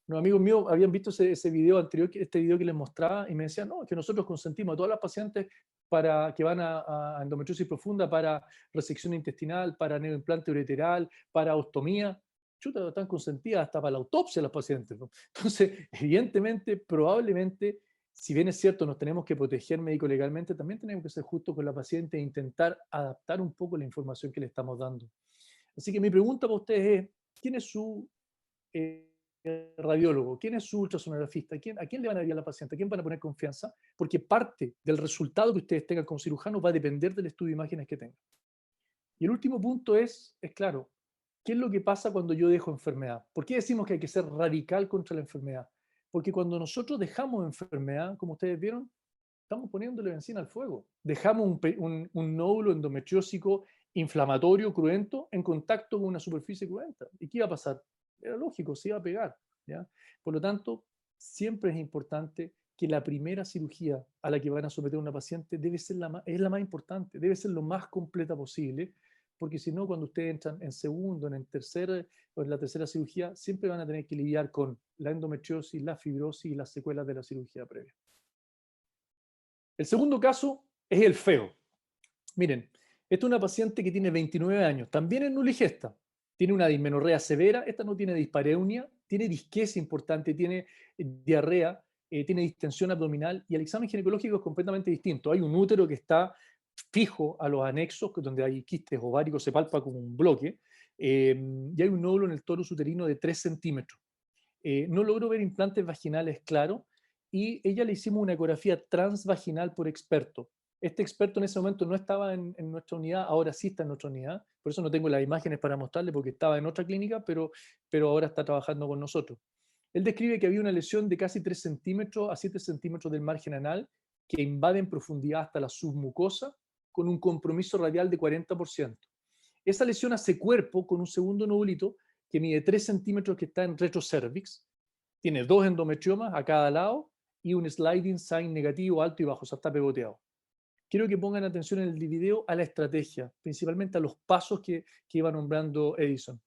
Unos amigos míos habían visto ese video anterior, este video que les mostraba, y me decían, no, que nosotros consentimos a todas las pacientes que van a endometriosis profunda para resección intestinal, para neoimplante ureteral, para ostomía. Chuta, están consentidas hasta para la autopsia las pacientes, ¿no? Entonces, evidentemente, probablemente, si bien es cierto, nos tenemos que proteger médico-legalmente, también tenemos que ser justos con la paciente e intentar adaptar un poco la información que le estamos dando. Así que mi pregunta para ustedes es, ¿quién es su radiólogo? ¿Quién es su ultrasonografista? ¿A quién le van a ir a la paciente? ¿A quién van a poner confianza? Porque parte del resultado que ustedes tengan como cirujano va a depender del estudio de imágenes que tengan. Y el último punto es claro, ¿qué es lo que pasa cuando yo dejo enfermedad? ¿Por qué decimos que hay que ser radical contra la enfermedad? Porque cuando nosotros dejamos enfermedad, como ustedes vieron, estamos poniéndole benzina al fuego. Dejamos un nódulo endometriósico inflamatorio, cruento, en contacto con una superficie cruenta. ¿Y qué iba a pasar? Era lógico, se iba a pegar, ¿ya? Por lo tanto, siempre es importante que la primera cirugía a la que van a someter a una paciente debe ser es la más importante, debe ser lo más completa posible, porque si no, cuando ustedes entran en segundo, en tercer o en la tercera cirugía, siempre van a tener que lidiar con la endometriosis, la fibrosis y las secuelas de la cirugía previa. El segundo caso es el feo. Miren, esta es una paciente que tiene 29 años, también es nuligesta, tiene una dismenorrea severa, esta no tiene dispareunia, tiene disquesia importante, tiene diarrea, tiene distensión abdominal y el examen ginecológico es completamente distinto. Hay un útero que está fijo a los anexos, donde hay quistes ováricos, se palpa como un bloque, y hay un nódulo en el torus uterino de 3 centímetros. No logró ver implantes vaginales claros y ella le hicimos una ecografía transvaginal por experto. Este experto en ese momento no estaba en nuestra unidad, ahora sí está en nuestra unidad, por eso no tengo las imágenes para mostrarle porque estaba en otra clínica, pero ahora está trabajando con nosotros. Él describe que había una lesión de casi 3 centímetros a 7 centímetros del margen anal que invade en profundidad hasta la submucosa con un compromiso radial de 40%. Esa lesión hace cuerpo con un segundo nodulito que mide 3 centímetros que está en retrocervix, tiene 2 endometriomas a cada lado y un sliding sign negativo alto y bajo, o sea, está pegoteado. Quiero que pongan atención en el video a la estrategia, principalmente a los pasos que iba nombrando Edison.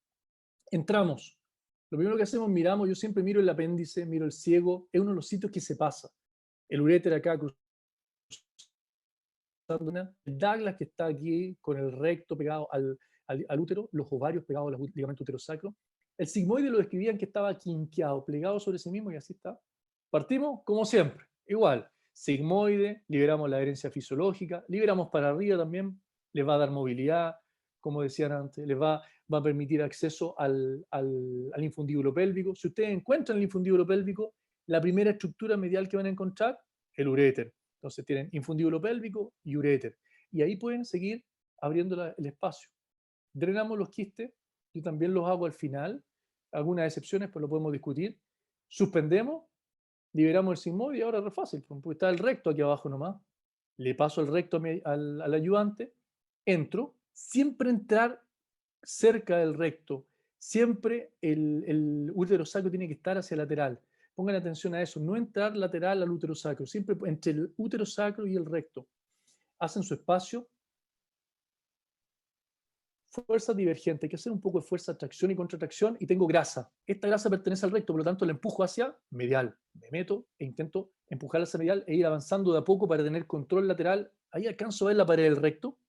Entramos. Lo primero que hacemos, miramos, yo siempre miro el apéndice, miro el ciego, es uno de los sitios que se pasa. El uréter acá cruzando, el Douglas que está aquí con el recto pegado al útero, los ovarios pegados al ligamento uterosacro. El sigmoide lo describían que estaba quinqueado, plegado sobre sí mismo y así está. Partimos como siempre, igual. Sigmoide, liberamos la adherencia fisiológica, liberamos para arriba también, les va a dar movilidad, como decían antes, les va a permitir acceso al infundíbulo pélvico. Si ustedes encuentran el infundíbulo pélvico, la primera estructura medial que van a encontrar, el uréter. Entonces tienen infundíbulo pélvico y uréter. Y ahí pueden seguir abriendo el espacio. Drenamos los quistes, yo también los hago al final, algunas excepciones, pues lo podemos discutir. Suspendemos, liberamos el sigmoide y ahora es re fácil, porque está el recto aquí abajo nomás. Le paso el recto al ayudante, entro, siempre entrar cerca del recto, siempre el útero sacro tiene que estar hacia lateral. Pongan atención a eso, no entrar lateral al útero sacro, siempre entre el útero sacro y el recto. Hacen su espacio. Fuerza divergente, hay que hacer un poco de fuerza, tracción y contratracción, y tengo grasa. Esta grasa pertenece al recto, por lo tanto la empujo hacia medial. Me meto e intento empujar hacia medial e ir avanzando de a poco para tener control lateral. Ahí alcanzo a ver la pared del recto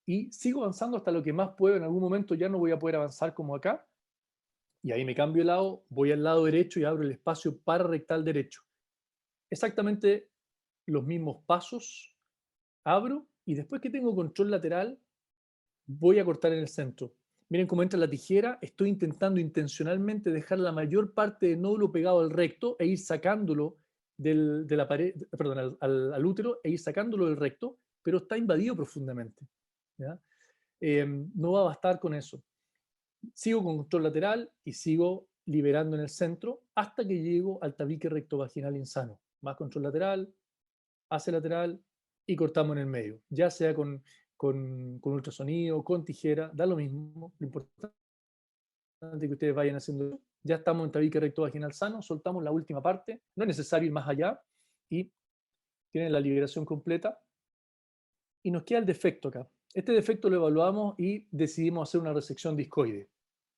y sigo avanzando hasta lo que más puedo. En algún momento ya no voy a poder avanzar como acá, y ahí me cambio de lado, voy al lado derecho y abro el espacio pararrectal derecho. Exactamente los mismos pasos, abro, y después que tengo control lateral, voy a cortar en el centro. Miren cómo entra la tijera, estoy intentando intencionalmente dejar la mayor parte del nódulo pegado al recto e ir sacándolo de la pared, perdón, al útero, e ir sacándolo del recto, pero está invadido profundamente, ¿ya? No va a bastar con eso. Sigo con control lateral y sigo liberando en el centro hasta que llego al tabique rectovaginal insano. Más control lateral, hacia lateral y cortamos en el medio, ya sea con ultrasonido, con tijera, da lo mismo. Lo importante que ustedes vayan haciendo. Ya estamos en tabique recto vaginal sano, soltamos la última parte, no es necesario ir más allá, y tienen la liberación completa. Y nos queda el defecto acá. Este defecto lo evaluamos y decidimos hacer una resección discoide.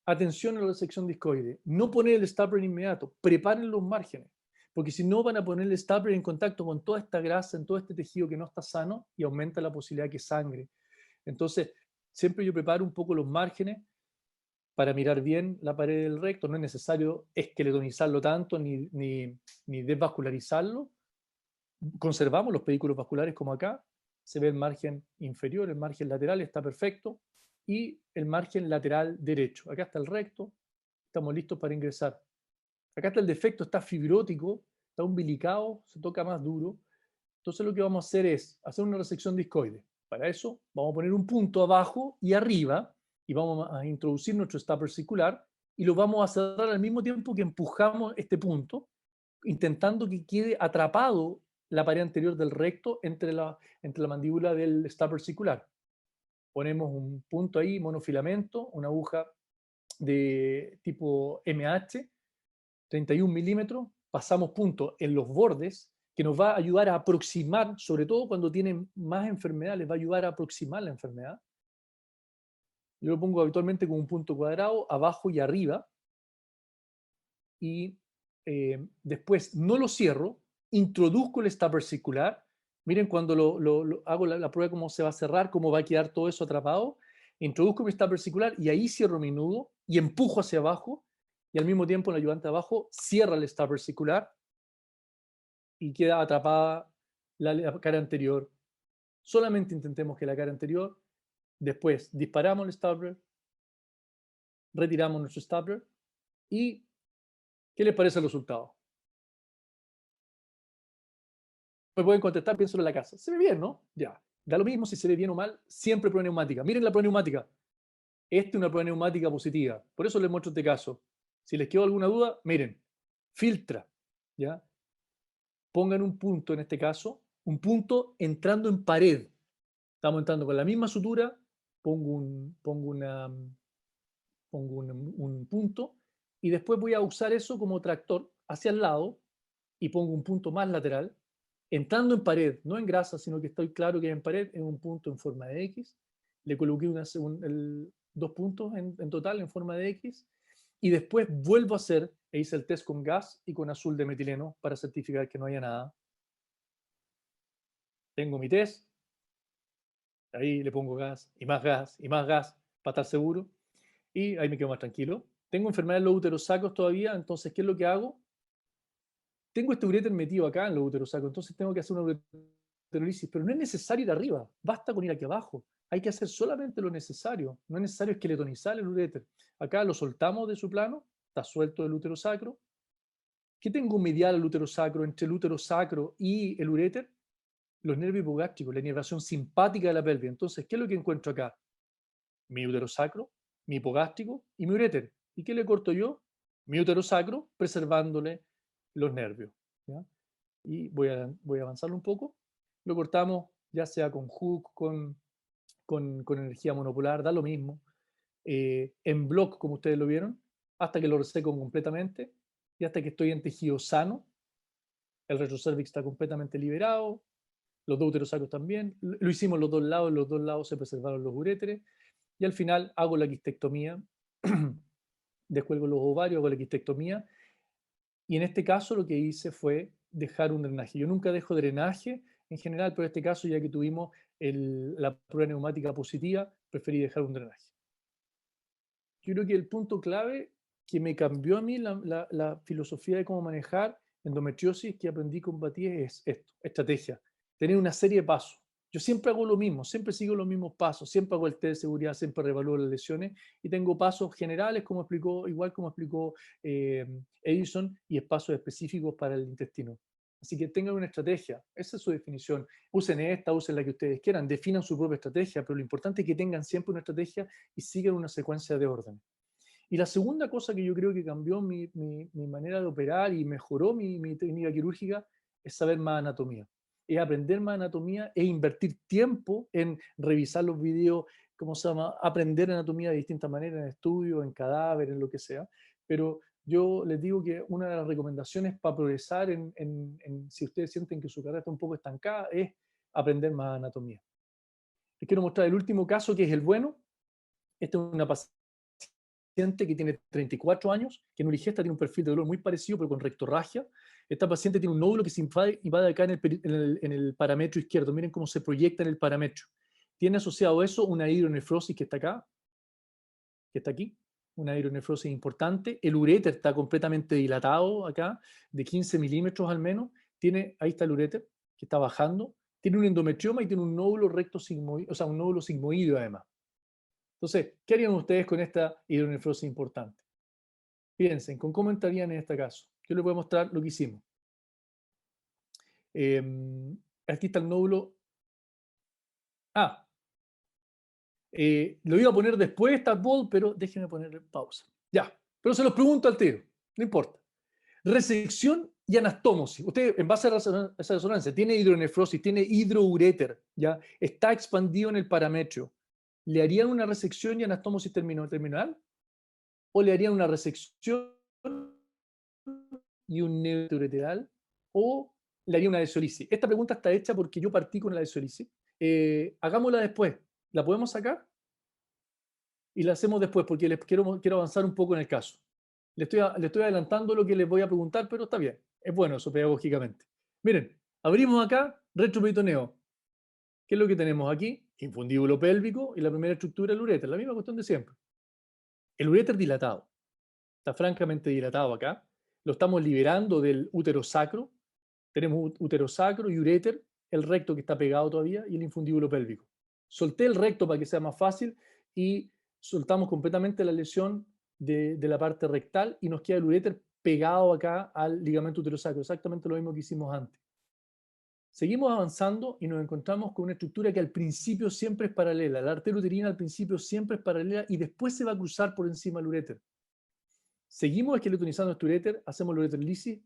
Atención a la resección discoide. No poner el stapler inmediato. Preparen los márgenes. Porque si no van a poner el stapler en contacto con toda esta grasa, en todo este tejido que no está sano, y aumenta la posibilidad que sangre. Entonces, siempre yo preparo un poco los márgenes para mirar bien la pared del recto. No es necesario esqueletonizarlo tanto ni desvascularizarlo. Conservamos los pedículos vasculares como acá. Se ve el margen inferior, el margen lateral está perfecto, y el margen lateral derecho. Acá está el recto, estamos listos para ingresar. Acá está el defecto, está fibrótico, está umbilicado, se toca más duro. Entonces lo que vamos a hacer es hacer una resección discoide. Para eso vamos a poner un punto abajo y arriba, y vamos a introducir nuestro stapler circular, y lo vamos a cerrar al mismo tiempo que empujamos este punto, intentando que quede atrapado la pared anterior del recto entre la mandíbula del stapler circular. Ponemos un punto ahí, monofilamento, una aguja de tipo MH, 31 milímetros, pasamos puntos en los bordes, que nos va a ayudar a aproximar, sobre todo cuando tienen más enfermedad, les va a ayudar a aproximar la enfermedad. Yo lo pongo habitualmente con un punto cuadrado, abajo y arriba, y después no lo cierro, introduzco el stapler circular. Miren cuando hago la prueba cómo se va a cerrar, cómo va a quedar todo eso atrapado. Introduzco mi stapler circular y ahí cierro mi nudo y empujo hacia abajo, y al mismo tiempo el ayudante de abajo cierra el stapler circular y queda atrapada la cara anterior. Solamente intentemos que la cara anterior, después disparamos el stapler, retiramos nuestro stapler, y ¿qué les parece el resultado? Me pueden contestar, pienso en la casa. Se ve bien, ¿no? Ya. Da lo mismo si se ve bien o mal, siempre prueba neumática. Miren la prueba neumática. Esta es una prueba neumática positiva. Por eso les muestro este caso. Si les quedó alguna duda, miren. Filtra. ¿Ya? Pongan un punto en este caso, un punto entrando en pared. Estamos entrando con la misma sutura, pongo un punto, y después voy a usar eso como tractor hacia el lado y pongo un punto más lateral, entrando en pared, no en grasa, sino que estoy claro que en pared es un punto en forma de X. Le coloqué dos puntos en total en forma de X, y después vuelvo a hacer, e hice el test con gas y con azul de metileno para certificar que no haya nada. Tengo mi test, ahí le pongo gas y más gas para estar seguro, y ahí me quedo más tranquilo. Tengo enfermedad en los úteros sacros todavía, entonces, ¿qué es lo que hago? Tengo este uréter metido acá en los úteros sacros, entonces tengo que hacer una ureterolisis, pero no es necesario ir arriba, basta con ir aquí abajo. Hay que hacer solamente lo necesario, no es necesario esqueletonizar el uréter. Acá lo soltamos de su plano, está suelto el útero sacro. ¿Qué tengo medial al útero sacro, entre el útero sacro y el uréter? Los nervios hipogástricos, la inervación simpática de la pelvis. Entonces, ¿qué es lo que encuentro acá? Mi útero sacro, mi hipogástrico y mi uréter. ¿Y qué le corto yo? Mi útero sacro, preservándole los nervios. ¿Ya? Y voy a avanzarlo un poco. Lo cortamos ya sea con hook, con energía monopolar, da lo mismo. En block, como ustedes lo vieron, hasta que lo reseco completamente y hasta que estoy en tejido sano. El retrocervix está completamente liberado, los dos úteros sacros también. Lo hicimos en los dos lados se preservaron los uréteres, y al final hago la quistectomía, descuelgo los ovarios, hago la quistectomía, y en este caso lo que hice fue dejar un drenaje. Yo nunca dejo drenaje en general, pero en este caso, ya que tuvimos la prueba neumática positiva, preferí dejar un drenaje. Yo creo que el punto clave que me cambió a mí la filosofía de cómo manejar endometriosis que aprendí con Matías es esto, estrategia, tener una serie de pasos. Yo siempre hago lo mismo, siempre sigo los mismos pasos, siempre hago el test de seguridad, siempre reevalúo las lesiones, y tengo pasos generales, igual como explicó Edison, y pasos específicos para el intestino. Así que tengan una estrategia, esa es su definición. Usen esta, usen la que ustedes quieran, definan su propia estrategia, pero lo importante es que tengan siempre una estrategia y sigan una secuencia de orden. Y la segunda cosa que yo creo que cambió mi manera de operar y mejoró mi técnica quirúrgica es saber más anatomía. Es aprender más anatomía e invertir tiempo en revisar los videos ¿cómo se llama?, aprender anatomía de distintas maneras, en estudio, en cadáver, en lo que sea, pero yo les digo que una de las recomendaciones para progresar si ustedes sienten que su carrera está un poco estancada es aprender más anatomía. Les quiero mostrar el último caso, que es el bueno. Esta es una paciente que tiene 34 años, que en Urigesta tiene un perfil de dolor muy parecido, pero con rectorragia. Esta paciente tiene un nódulo que se invade acá en el parametro izquierdo. Miren cómo se proyecta en el parametro. Tiene asociado eso una hidronefrosis que está acá, que está aquí, una hidronefrosis importante. El uréter está completamente dilatado acá, de 15 milímetros al menos. Ahí está el uréter, que está bajando. Tiene un endometrioma y tiene un nódulo recto sigmoide, o sea, un nódulo sigmoideo además. Entonces, ¿qué harían ustedes con esta hidronefrosis importante? Piensen, ¿con cómo entrarían en este caso? Yo les voy a mostrar lo que hicimos. Aquí está el nódulo. Lo iba a poner después, esta ball, pero déjenme ponerle pausa. Ya, pero se los pregunto al tiro, no importa. Resección y anastomosis. Usted, en base a esa resonancia, tiene hidronefrosis, tiene hidrouréter, ¿ya? Está expandido en el parametrio. ¿Le harían una resección y anastomosis terminal? ¿O le harían una resección y un neutroureteral? ¿O le haría una desolisis? Esta pregunta está hecha porque yo partí con la desolisis. Hagámosla después. ¿La podemos sacar? Y la hacemos después porque les quiero avanzar un poco en el caso. Le estoy adelantando lo que les voy a preguntar, pero está bien. Es bueno eso pedagógicamente. Miren, abrimos acá retroperitoneo. ¿Qué es lo que tenemos aquí? Infundíbulo pélvico y la primera estructura, el uréter. La misma cuestión de siempre. El uréter dilatado. Está francamente dilatado acá. Lo estamos liberando del útero sacro. Tenemos útero sacro y uréter, el recto que está pegado todavía y el infundíbulo pélvico. Solté el recto para que sea más fácil y soltamos completamente la lesión de la parte rectal y nos queda el uréter pegado acá al ligamento uterosacro, exactamente lo mismo que hicimos antes. Seguimos avanzando y nos encontramos con una estructura que al principio siempre es paralela. La arteria uterina al principio siempre es paralela y después se va a cruzar por encima del uréter. Seguimos esqueletonizando este uréter, hacemos la ureterlisis.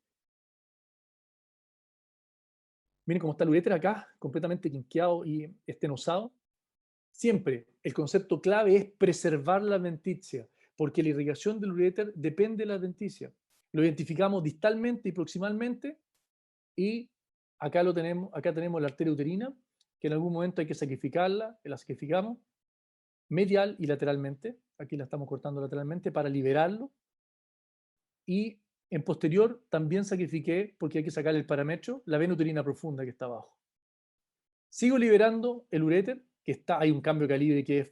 Miren cómo está el uréter acá, completamente quinqueado y estenosado. Siempre el concepto clave es preservar la adventicia, porque la irrigación del uréter depende de la adventicia. Lo identificamos distalmente y proximalmente y acá tenemos la arteria uterina, que en algún momento hay que sacrificarla, la sacrificamos medial y lateralmente. Aquí la estamos cortando lateralmente para liberarlo. Y en posterior también sacrifiqué, porque hay que sacar el parametro, la vena uterina profunda que está abajo. Sigo liberando el uréter, hay un cambio de calibre que es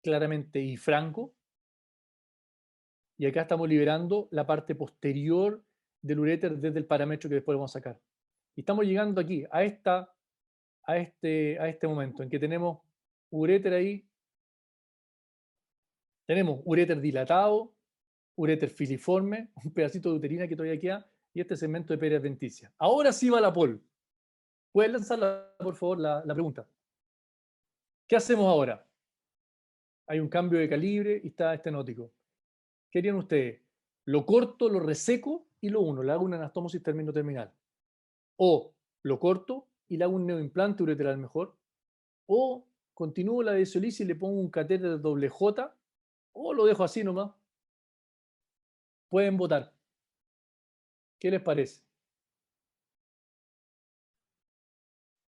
claramente y franco. Y acá estamos liberando la parte posterior del uréter desde el parametro que después vamos a sacar. Y estamos llegando aquí, a este momento en que tenemos uréter ahí. Tenemos uréter dilatado, uréter filiforme, un pedacito de uterina que todavía queda, y este segmento de periadventicia. Ahora sí va la pol. ¿Puedes lanzar, por favor, la pregunta? ¿Qué hacemos ahora? Hay un cambio de calibre y está estenótico. ¿Qué harían ustedes? Lo corto, lo reseco y lo uno. Le hago una anastomosis terminal. O lo corto y le hago un neoimplante ureteral mejor. O continúo la desolisis y le pongo un catéter doble J. O lo dejo así nomás. Pueden votar. ¿Qué les parece?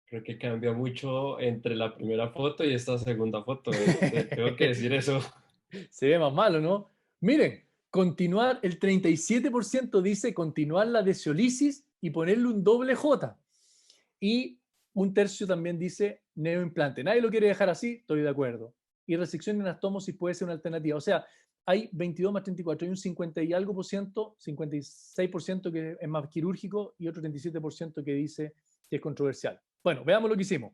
Creo que cambia mucho entre la primera foto y esta segunda foto. Tengo que decir eso. Se ve más malo, ¿no? Miren, continuar, el 37% dice continuar la desolisis y ponerle un doble J. Y un tercio también dice neoimplante. Nadie lo quiere dejar así, estoy de acuerdo. Y resección de anastomosis puede ser una alternativa. O sea, hay 22 más 34, hay un 50 y algo por ciento, 56% que es más quirúrgico y otro 37% que dice que es controversial. Bueno, veamos lo que hicimos.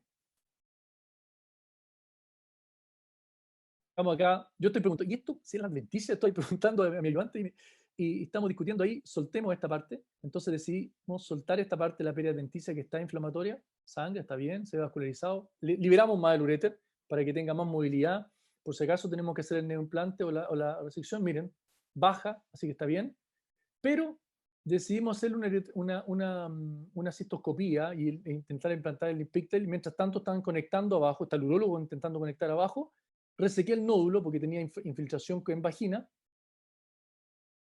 Estamos acá, yo estoy preguntando, ¿y esto si es la adventicia? Estoy preguntando a mi ayudante y estamos discutiendo ahí, soltemos esta parte. Entonces decidimos soltar esta parte de la periadventicia que está inflamatoria, sangre, está bien, se ve vascularizado. Liberamos más el uréter para que tenga más movilidad. Por si acaso tenemos que hacer el neoimplante o la resección, miren, baja, así que está bien. Pero decidimos hacer una cistoscopía e intentar implantar el pigtail. Mientras tanto están conectando abajo, está el urólogo intentando conectar abajo, resequé el nódulo porque tenía infiltración en vagina.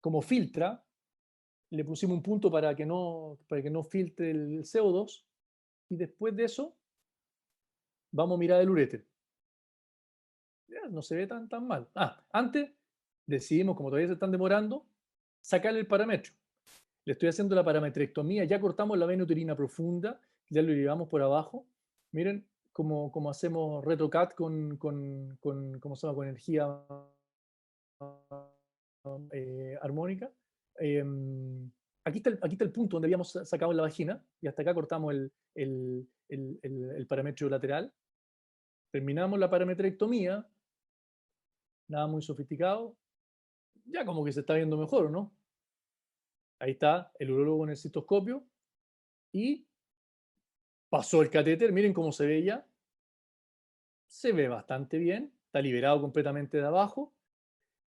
Como filtra, le pusimos un punto para que no filtre el CO2, y después de eso vamos a mirar el uréter. No se ve tan mal. Antes decidimos, como todavía se están demorando, sacarle el parámetro. Le estoy haciendo la parametrectomía, ya cortamos la vena uterina profunda, ya lo llevamos por abajo. Miren cómo hacemos RetroCAD ¿cómo se llama? Con energía armónica. Aquí está el punto donde habíamos sacado la vagina, y hasta acá cortamos el parámetro lateral. Terminamos la parametrectomía, nada muy sofisticado, ya como que se está viendo mejor, ¿no? Ahí está el urólogo en el cistoscopio y pasó el catéter. Miren cómo se ve ya. Se ve bastante bien, está liberado completamente de abajo.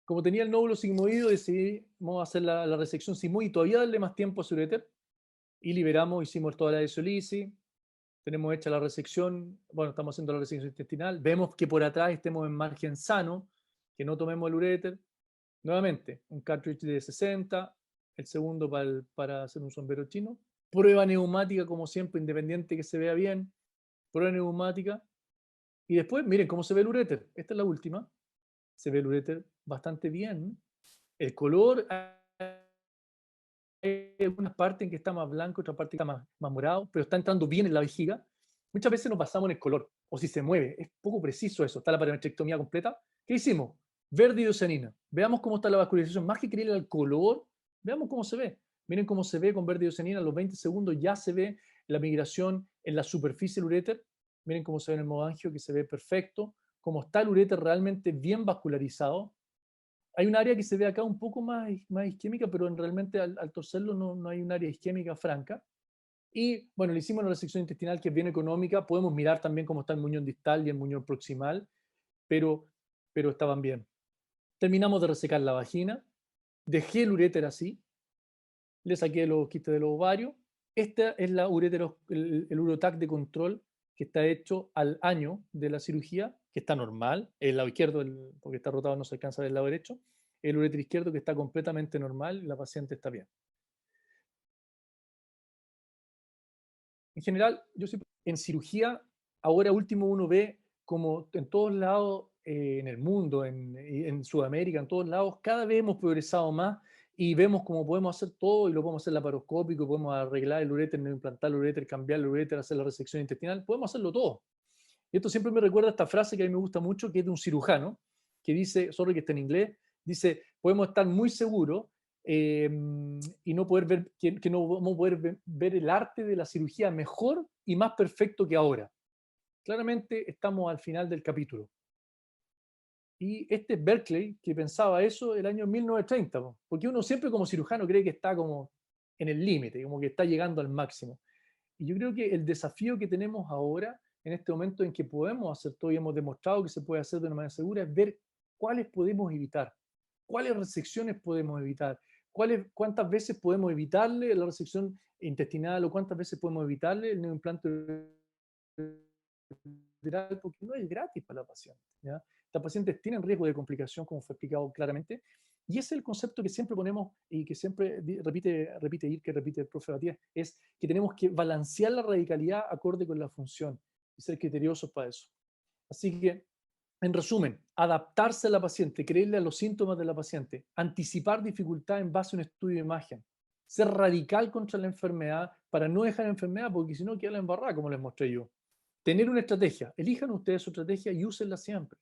Como tenía el nódulo sigmoide, decidimos hacer la resección sigmoide y todavía darle más tiempo a su uréter, y liberamos, hicimos toda la desolisis, tenemos hecha la resección, bueno, estamos haciendo la resección intestinal, vemos que por atrás estemos en margen sano, que no tomemos el uréter. Nuevamente, un cartridge de 60, el segundo para hacer un sombrero chino, prueba neumática como siempre, independiente que se vea bien, prueba neumática, y después miren cómo se ve el uréter. Esta es la última. Se ve el uréter bastante bien. El color, hay algunas partes en que está más blanco, otra parte que está más morado, pero está entrando bien en la vejiga. Muchas veces nos basamos en el color, o si se mueve. Es poco preciso eso. Está la parametrectomía completa. ¿Qué hicimos? Verde y oceanina. Veamos cómo está la vascularización. Más que creerle al color, veamos cómo se ve. Miren cómo se ve con verde y oceanina. A los 20 segundos ya se ve la migración en la superficie del uréter. Miren cómo se ve en el modo angio, que se ve perfecto. Cómo está el uréter realmente bien vascularizado. Hay un área que se ve acá un poco más isquémica, pero realmente al torcerlo no hay un área isquémica franca. Y bueno, le hicimos una resección intestinal que es bien económica. Podemos mirar también cómo está el muñón distal y el muñón proximal, pero estaban bien. Terminamos de resecar la vagina, dejé el uréter así, le saqué los quistes de los ovarios. Esta es el urotac de control que está hecho al año de la cirugía, que está normal. El lado izquierdo, porque está rotado, no se alcanza a ver el lado derecho. El uréter izquierdo, que está completamente normal, y la paciente está bien. En general, en cirugía, ahora último uno ve como en todos lados, en el mundo, en Sudamérica, en todos lados, cada vez hemos progresado más y vemos cómo podemos hacer todo, y lo podemos hacer laparoscópico, podemos arreglar el uréter, no implantar el uréter, cambiar el uréter, hacer la resección intestinal, podemos hacerlo todo. Y esto siempre me recuerda a esta frase que a mí me gusta mucho, que es de un cirujano, que dice, sorry que está en inglés, dice, podemos estar muy seguros y no poder ver, que no vamos a poder ver el arte de la cirugía mejor y más perfecto que ahora. Claramente estamos al final del capítulo. Y este Berkeley, que pensaba eso el año 1930, porque uno siempre como cirujano cree que está como en el límite, como que está llegando al máximo. Y yo creo que el desafío que tenemos ahora, en este momento en que podemos hacer todo y hemos demostrado que se puede hacer de una manera segura, es ver cuáles podemos evitar, cuáles resecciones podemos evitar, cuántas veces podemos evitarle la resección intestinal, o cuántas veces podemos evitarle el neoimplante uretral, porque no es gratis para la paciente, ¿ya? Las pacientes tienen riesgo de complicación, como fue explicado claramente, y ese es el concepto que siempre ponemos y que siempre repite el profe Matías, es que tenemos que balancear la radicalidad acorde con la función y ser criteriosos para eso. Así que, en resumen, adaptarse a la paciente, creerle a los síntomas de la paciente, anticipar dificultad en base a un estudio de imagen, ser radical contra la enfermedad para no dejar la enfermedad, porque si no queda la embarrada, como les mostré yo. Tener una estrategia, elijan ustedes su estrategia y úsenla siempre.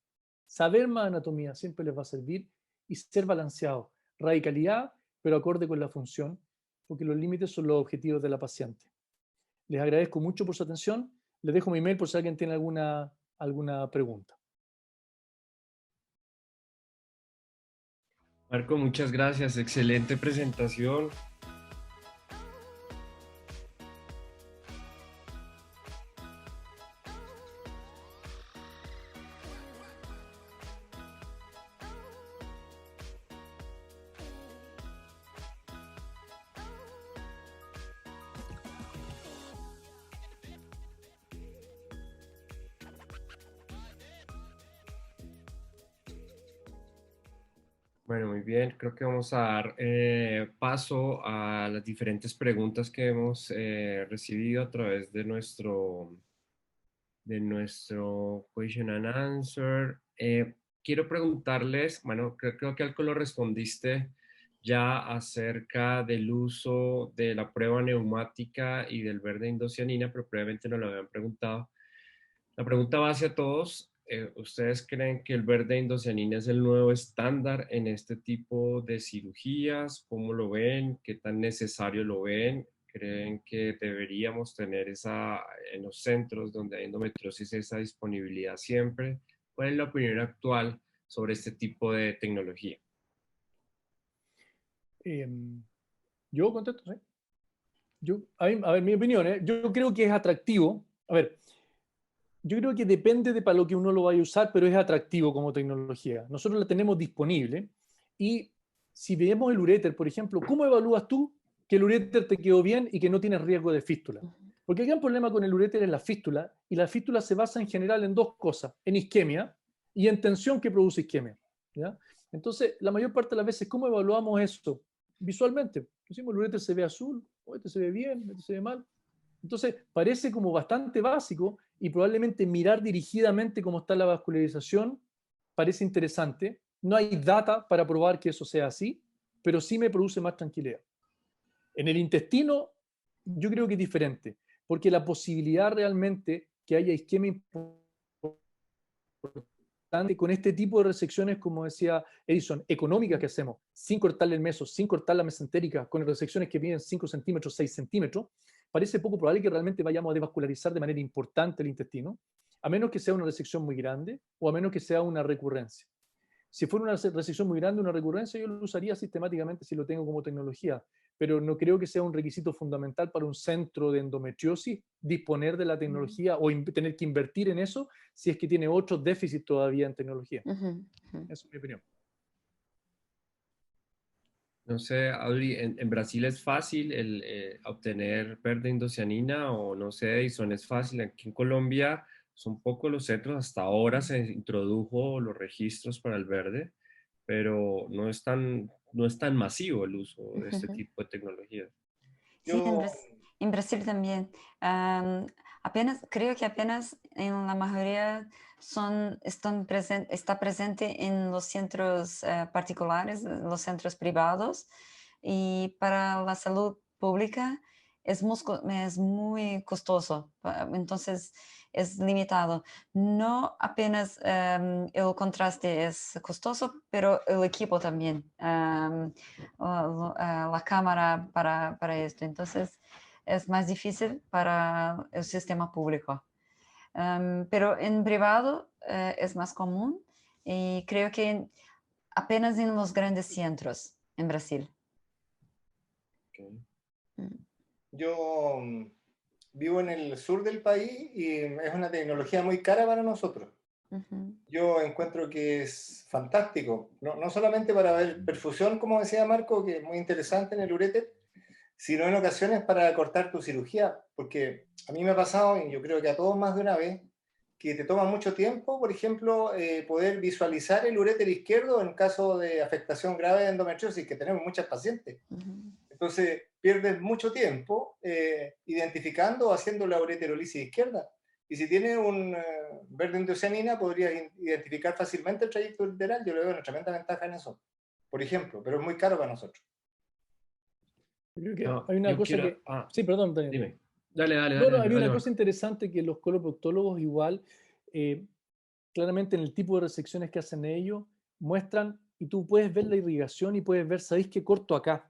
Saber más anatomía siempre les va a servir, y ser balanceado. Radicalidad, pero acorde con la función, porque los límites son los objetivos de la paciente. Les agradezco mucho por su atención. Les dejo mi email por si alguien tiene alguna pregunta. Marco, muchas gracias. Excelente presentación. Bueno, muy bien. Creo que vamos a dar paso a las diferentes preguntas que hemos recibido a través de nuestro question and answer. Quiero preguntarles, bueno, creo que algo lo respondiste ya acerca del uso de la prueba neumática y del verde indocianina, pero previamente no lo habían preguntado. La pregunta va hacia todos. ¿Ustedes creen que el verde indocianina es el nuevo estándar en este tipo de cirugías? ¿Cómo lo ven? ¿Qué tan necesario lo ven? ¿Creen que deberíamos tener en los centros donde hay endometriosis esa disponibilidad siempre? ¿Cuál es la opinión actual sobre este tipo de tecnología? Yo contesto, ¿sí? A ver, mi opinión, yo creo que es atractivo. A ver, yo creo que depende de para lo que uno lo vaya a usar, pero es atractivo como tecnología. Nosotros la tenemos disponible y si vemos el uréter, por ejemplo, ¿cómo evalúas tú que el uréter te quedó bien y que no tienes riesgo de fístula? Porque el gran problema con el uréter es la fístula, y la fístula se basa en general en dos cosas, en isquemia y en tensión que produce isquemia, ¿ya? Entonces, la mayor parte de las veces, ¿cómo evaluamos esto? Visualmente. Decimos, el uréter se ve azul, o este se ve bien, este se ve mal. Entonces, parece como bastante básico y probablemente mirar dirigidamente cómo está la vascularización parece interesante. No hay data para probar que eso sea así, pero sí me produce más tranquilidad. En el intestino, yo creo que es diferente, porque la posibilidad realmente que haya isquemia importante con este tipo de resecciones, como decía Edison, económicas que hacemos, sin cortarle el meso, sin cortar la mesentérica, con resecciones que miden 5 centímetros, 6 centímetros, parece poco probable que realmente vayamos a devascularizar de manera importante el intestino, a menos que sea una resección muy grande o a menos que sea una recurrencia. Si fuera una resección muy grande, una recurrencia, yo lo usaría sistemáticamente si lo tengo como tecnología, pero no creo que sea un requisito fundamental para un centro de endometriosis disponer de la tecnología o tener que invertir en eso si es que tiene otros déficits todavía en tecnología. Esa es mi opinión. No sé, Audrey, ¿en Brasil es fácil obtener verde indocianina o no sé, Edison, es fácil? Aquí en Colombia son pocos los centros, hasta ahora se introdujo los registros para el verde, pero no es tan masivo el uso de este tipo de tecnologías. Sí, Yo, en Brasil también. Creo que apenas en la mayoría está presente en los centros particulares, los centros privados, y para la salud pública es muy costoso, entonces es limitado. No apenas el contraste es costoso, pero el equipo también. La cámara para esto. Entonces, es más difícil para el sistema público. Pero en privado es más común y creo que apenas en los grandes centros en Brasil. Okay. yo vivo en el sur del país y es una tecnología muy cara para nosotros. Yo encuentro que es fantástico, no solamente para ver perfusión, como decía Marco, que es muy interesante en el uréter, sino en ocasiones para cortar tu cirugía, porque a mí me ha pasado, y yo creo que a todos más de una vez, que te toma mucho tiempo, por ejemplo, poder visualizar el uréter izquierdo en caso de afectación grave de endometriosis, que tenemos muchas pacientes. Entonces, pierdes mucho tiempo identificando o haciendo la ureterolisis izquierda. Y si tienes un verde indocianina, podrías identificar fácilmente el trayecto ureteral. Yo le veo una tremenda ventaja en eso, por ejemplo, pero es muy caro para nosotros. Creo que hay una cosa que... Sí, perdón, Daniel. Dime. Dale, hay una cosa interesante que los coloproctólogos igual, claramente en el tipo de resecciones que hacen ellos, muestran, y tú puedes ver la irrigación y puedes ver, ¿sabéis qué corto acá?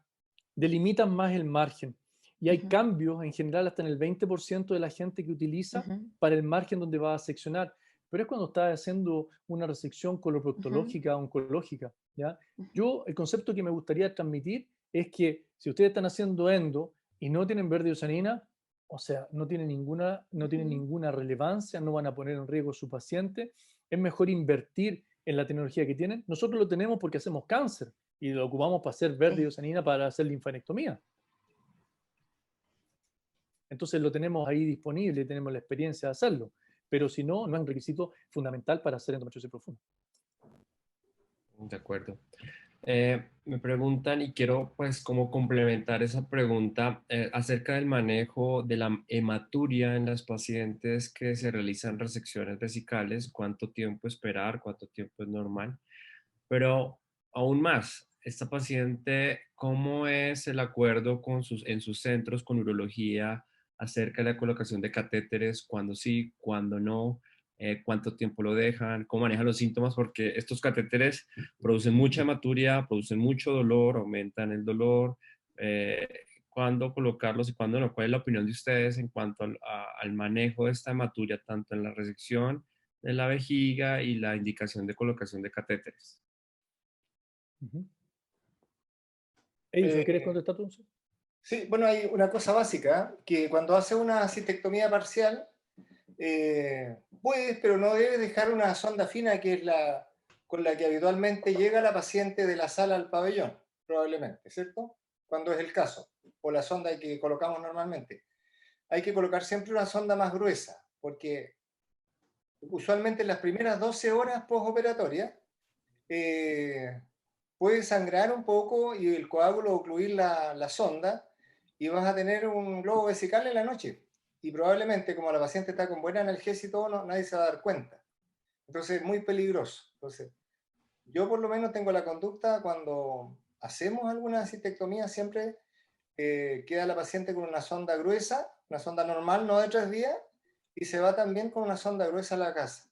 Delimitan más el margen. Y hay cambios, en general, hasta en el 20% de la gente que utiliza para el margen donde va a seccionar. Pero es cuando estás haciendo una resección coloproctológica, oncológica, ¿ya? Yo, el concepto que me gustaría transmitir es que si ustedes están haciendo endo y no tienen verde indocianina, o sea, no tienen ninguna relevancia, no van a poner en riesgo a su paciente, es mejor invertir en la tecnología que tienen. Nosotros lo tenemos porque hacemos cáncer y lo ocupamos para hacer verde indocianina para hacer linfanectomía. Entonces lo tenemos ahí disponible, tenemos la experiencia de hacerlo. Pero si no, no es un requisito fundamental para hacer endometriosis profunda. De acuerdo. Me preguntan y quiero pues como complementar esa pregunta acerca del manejo de la hematuria en las pacientes que se realizan resecciones vesicales, cuánto tiempo esperar, cuánto tiempo es normal, pero aún más, esta paciente, ¿cómo es el acuerdo con en sus centros con urología acerca de la colocación de catéteres? ¿Cuándo sí, cuándo no? ¿Cuánto tiempo lo dejan? ¿Cómo manejan los síntomas? Porque estos catéteres producen mucha hematuria, producen mucho dolor, aumentan el dolor. ¿Cuándo colocarlos y cuándo no? ¿Cuál es la opinión de ustedes en cuanto al manejo de esta hematuria, tanto en la resección de la vejiga y la indicación de colocación de catéteres? Edison, ¿quieres contestar tú? Sí, bueno, hay una cosa básica, que cuando hace una cistectomía parcial, puedes, pero no debes dejar una sonda fina, que es la con la que habitualmente llega la paciente de la sala al pabellón, probablemente, ¿cierto? Cuando es el caso, o la sonda que colocamos normalmente. Hay que colocar siempre una sonda más gruesa, porque usualmente en las primeras 12 horas postoperatorias puede sangrar un poco y el coágulo ocluir la sonda, y vas a tener un globo vesical en la noche. Y probablemente, como la paciente está con buena analgesia y todo, nadie se va a dar cuenta. Entonces es muy peligroso. Entonces, yo por lo menos tengo la conducta cuando hacemos alguna cistectomía, siempre queda la paciente con una sonda gruesa, una sonda normal, no de 3 días, y se va también con una sonda gruesa a la casa.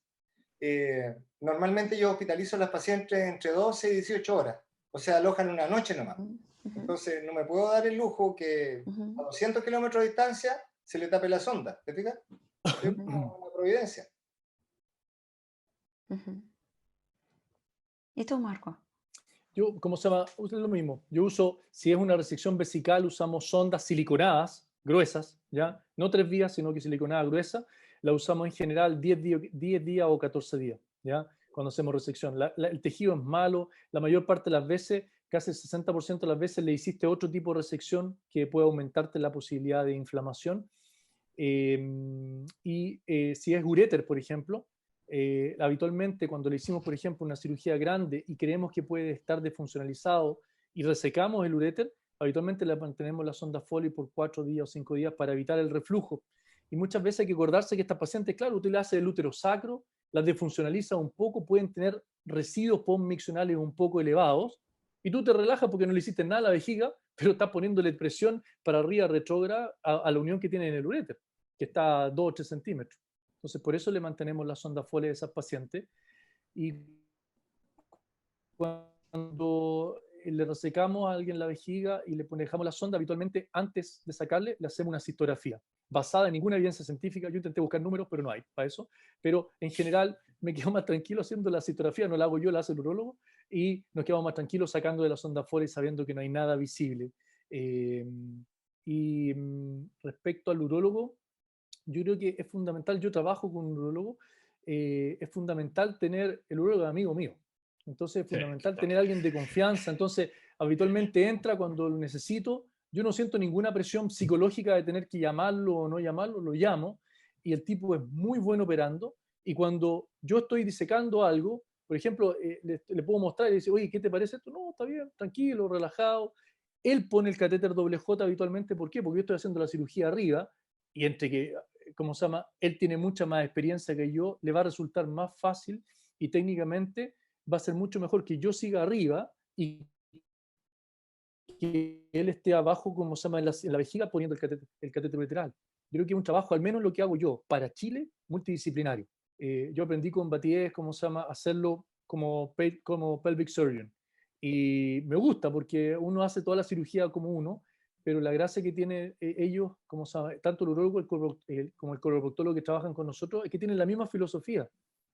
Normalmente yo hospitalizo a las pacientes entre 12 y 18 horas, o sea, alojan una noche nomás. Entonces no me puedo dar el lujo que a 200 kilómetros de distancia se le tape la sonda, ¿te fijas? Es una providencia. ¿Y tú, Marco? Yo, ¿cómo se llama? Uso lo mismo. Yo uso, si es una resección vesical, usamos sondas siliconadas, gruesas, ¿ya? No 3 días, sino que siliconada gruesa. La usamos en general 10 días o 14 días, ¿ya? Cuando hacemos resección. El tejido es malo, la mayor parte de las veces, casi el 60% de las veces le hiciste otro tipo de resección que puede aumentarte la posibilidad de inflamación. Si es uréter, por ejemplo, habitualmente cuando le hicimos, por ejemplo, una cirugía grande y creemos que puede estar desfuncionalizado y resecamos el uréter, habitualmente le mantenemos la sonda Foley por 4 días o 5 días para evitar el reflujo. Y muchas veces hay que acordarse que estas pacientes, claro, usted le hace el útero sacro, las desfuncionaliza un poco, pueden tener residuos postmiccionales un poco elevados, y tú te relajas porque no le hiciste nada a la vejiga, pero estás poniéndole presión para arriba retrógrada a la unión que tiene en el uréter, que está a 2 o 3 centímetros. Entonces, por eso le mantenemos la sonda Foley a esas pacientes. Y cuando le resecamos a alguien la vejiga y le dejamos la sonda, habitualmente antes de sacarle, le hacemos una cistografía basada en ninguna evidencia científica. Yo intenté buscar números, pero no hay para eso. Pero en general me quedo más tranquilo haciendo la cistografía, no la hago yo, la hace el urólogo, y nos quedamos más tranquilos sacando de la sonda Foley sabiendo que no hay nada visible. Respecto al urólogo, yo creo que es fundamental, yo trabajo con un urólogo, es fundamental tener el urólogo amigo mío. Entonces es fundamental tener a alguien de confianza. Entonces, habitualmente entra cuando lo necesito. Yo no siento ninguna presión psicológica de tener que llamarlo o no llamarlo, lo llamo y el tipo es muy bueno operando. Y cuando yo estoy disecando algo, por ejemplo, le puedo mostrar y dice, oye, ¿qué te parece esto? No, está bien, tranquilo, relajado. Él pone el catéter doble J habitualmente. ¿Por qué? Porque yo estoy haciendo la cirugía arriba y entre que, ¿cómo se llama? Él tiene mucha más experiencia que yo, le va a resultar más fácil y técnicamente va a ser mucho mejor que yo siga arriba y que él esté abajo, como se llama, en la vejiga poniendo el catéter ureteral. Yo creo que es un trabajo, al menos lo que hago yo, para Chile, multidisciplinario. Yo aprendí con Batiés, como se llama, hacerlo como pelvic surgeon. Y me gusta porque uno hace toda la cirugía como uno, pero la gracia que tienen ellos, como se llama, tanto el urólogo como el coloproctólogo que trabajan con nosotros, es que tienen la misma filosofía.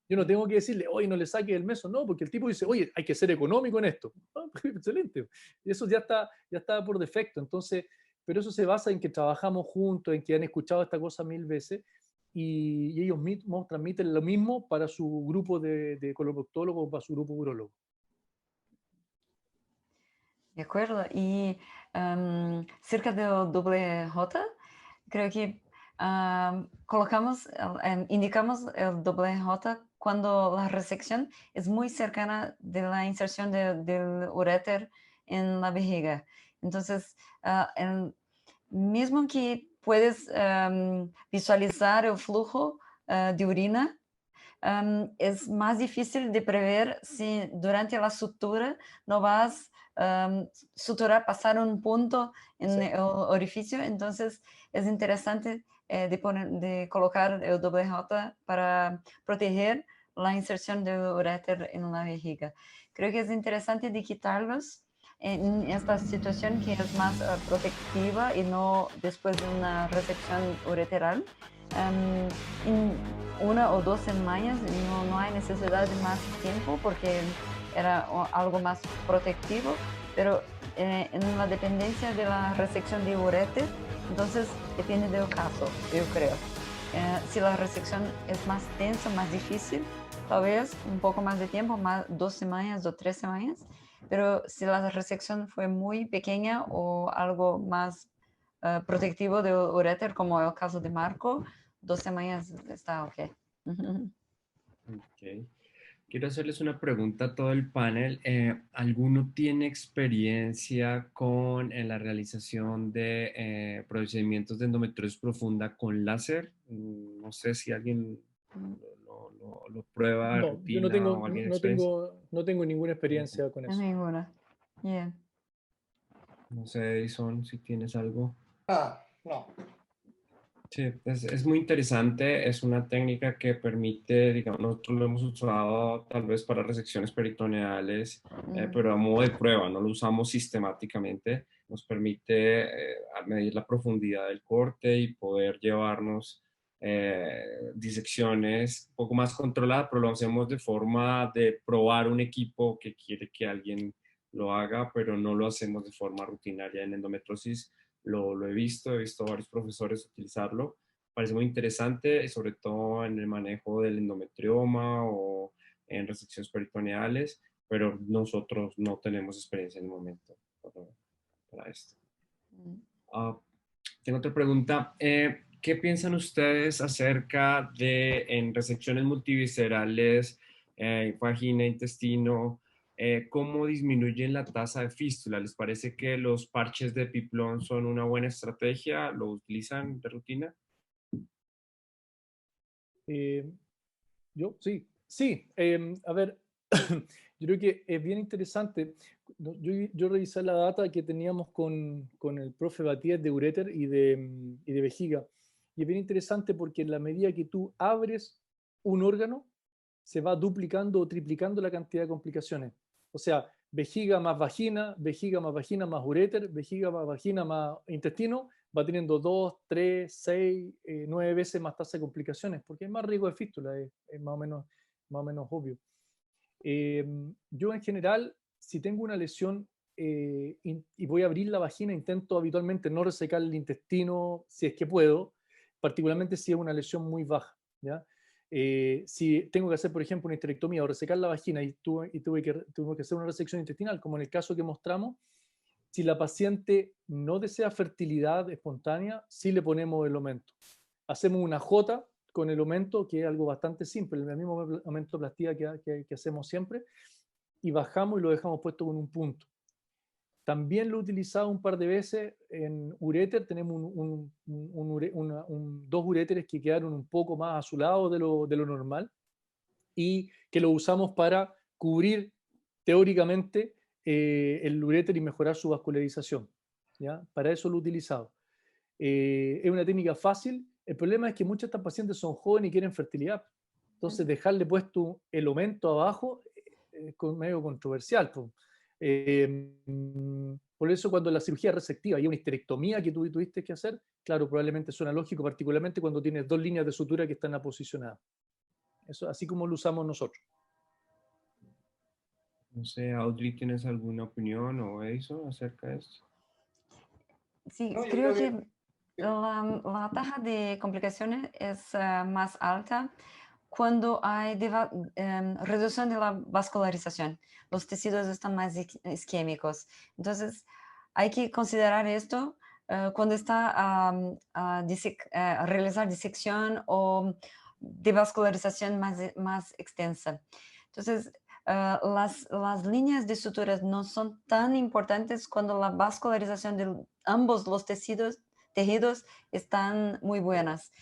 Yo no tengo que decirle, oye, no le saque el meso, no, porque el tipo dice, oye, hay que ser económico en esto. Ah, excelente. Y eso ya está por defecto. Entonces, pero eso se basa en que trabajamos juntos, en que han escuchado esta cosa 1000 veces y ellos mismos transmiten lo mismo para su grupo de coloproctólogos o para su grupo urologo. De acuerdo. Y cerca del doble J, creo que indicamos el doble J cuando la resección es muy cercana de la inserción del uréter en la vejiga. Entonces, mismo que puedes visualizar el flujo de orina, es más difícil de prever si durante la sutura no vas suturar, pasar un punto en el orificio. Entonces es interesante de colocar el doble J para proteger la inserción del uréter en la vejiga. Creo que es interesante de quitarlos en esta situación que es más protectiva y no después de una resección ureteral. En 1 o 2 semanas no hay necesidad de más tiempo porque era algo más protectivo, pero en la dependencia de la resección de uréter, entonces depende del caso, yo creo. Si la resección es más tensa, más difícil, tal vez un poco más de tiempo, más 2 semanas o 3 semanas, pero si la resección fue muy pequeña o algo más protectivo del uréter, como el caso de Marco, 2 semanas está ok. Ok. Quiero hacerles una pregunta a todo el panel. ¿Alguno tiene experiencia con la realización de procedimientos de endometriosis profunda con láser? No sé si alguien lo prueba de No, yo rutina o alguien experiencia. no tengo ninguna experiencia con eso. Ninguna. Yeah. No sé, Edison, si tienes algo. No. Sí, es muy interesante, es una técnica que permite, digamos, nosotros lo hemos usado tal vez para resecciones peritoneales, pero a modo de prueba, no lo usamos sistemáticamente, nos permite medir la profundidad del corte y poder llevarnos disecciones un poco más controladas, pero lo hacemos de forma de probar un equipo que quiere que alguien lo haga, pero no lo hacemos de forma rutinaria en endometriosis. Lo he visto varios profesores utilizarlo. Parece muy interesante, sobre todo en el manejo del endometrioma o en resecciones peritoneales, pero nosotros no tenemos experiencia en el momento para esto. Tengo otra pregunta. ¿Qué piensan ustedes acerca de en resecciones multiviscerales, vagina, intestino, cómo disminuyen la tasa de fístula? ¿Les parece que los parches de Piplón son una buena estrategia? ¿Lo utilizan de rutina? Yo, sí. A ver, yo creo que es bien interesante. Yo revisé la data que teníamos con el profe Batías de uréter y de vejiga. Y es bien interesante porque en la medida que tú abres un órgano, se va duplicando o triplicando la cantidad de complicaciones. O sea, vejiga más vagina más uréter, vejiga más vagina más intestino, va teniendo 2, 3, 6, 9 veces más tasa de complicaciones, porque hay más riesgo de fístula, es más o menos obvio. Yo en general, si tengo una lesión y voy a abrir la vagina, intento habitualmente no resecar el intestino si es que puedo, particularmente si es una lesión muy baja, ¿ya? Si tengo que hacer, por ejemplo, una histerectomía o resecar la vagina y tuve que hacer una resección intestinal, como en el caso que mostramos, si la paciente no desea fertilidad espontánea, sí le ponemos el aumento. Hacemos una J con el aumento, que es algo bastante simple, el mismo aumentoplastía que hacemos siempre, y bajamos y lo dejamos puesto con un punto. También lo he utilizado un par de veces en uréter. Tenemos dos uréteres que quedaron un poco más azulados de lo normal y que lo usamos para cubrir teóricamente el uréter y mejorar su vascularización, ¿ya? Para eso lo he utilizado. Es una técnica fácil. El problema es que muchas de estas pacientes son jóvenes y quieren fertilidad. Entonces, dejarle puesto el aumento abajo es medio controversial. Por eso cuando la cirugía resectiva y una histerectomía que tú tuviste que hacer, claro, probablemente suena lógico, particularmente cuando tienes 2 líneas de sutura que están aposicionadas. Eso así como lo usamos nosotros. No sé, Audrey, ¿tienes alguna opinión o eso acerca de esto? Sí, No, yo creo creo que la tasa de complicaciones es más alta cuando hay reducción de la vascularización. Los tejidos están más isquémicos. Entonces, hay que considerar esto cuando está a realizar disección o de vascularización más extensa. Entonces, las líneas de suturas no son tan importantes cuando la vascularización de ambos los tejidos están muy buenas.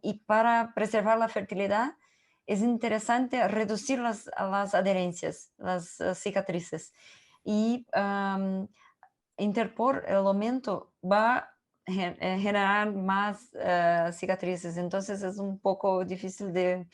Y para preservar la fertilidad, es interesante reducir las adherencias, las cicatrices. Y interpor el aumento va a generar más cicatrices. Entonces es un poco difícil de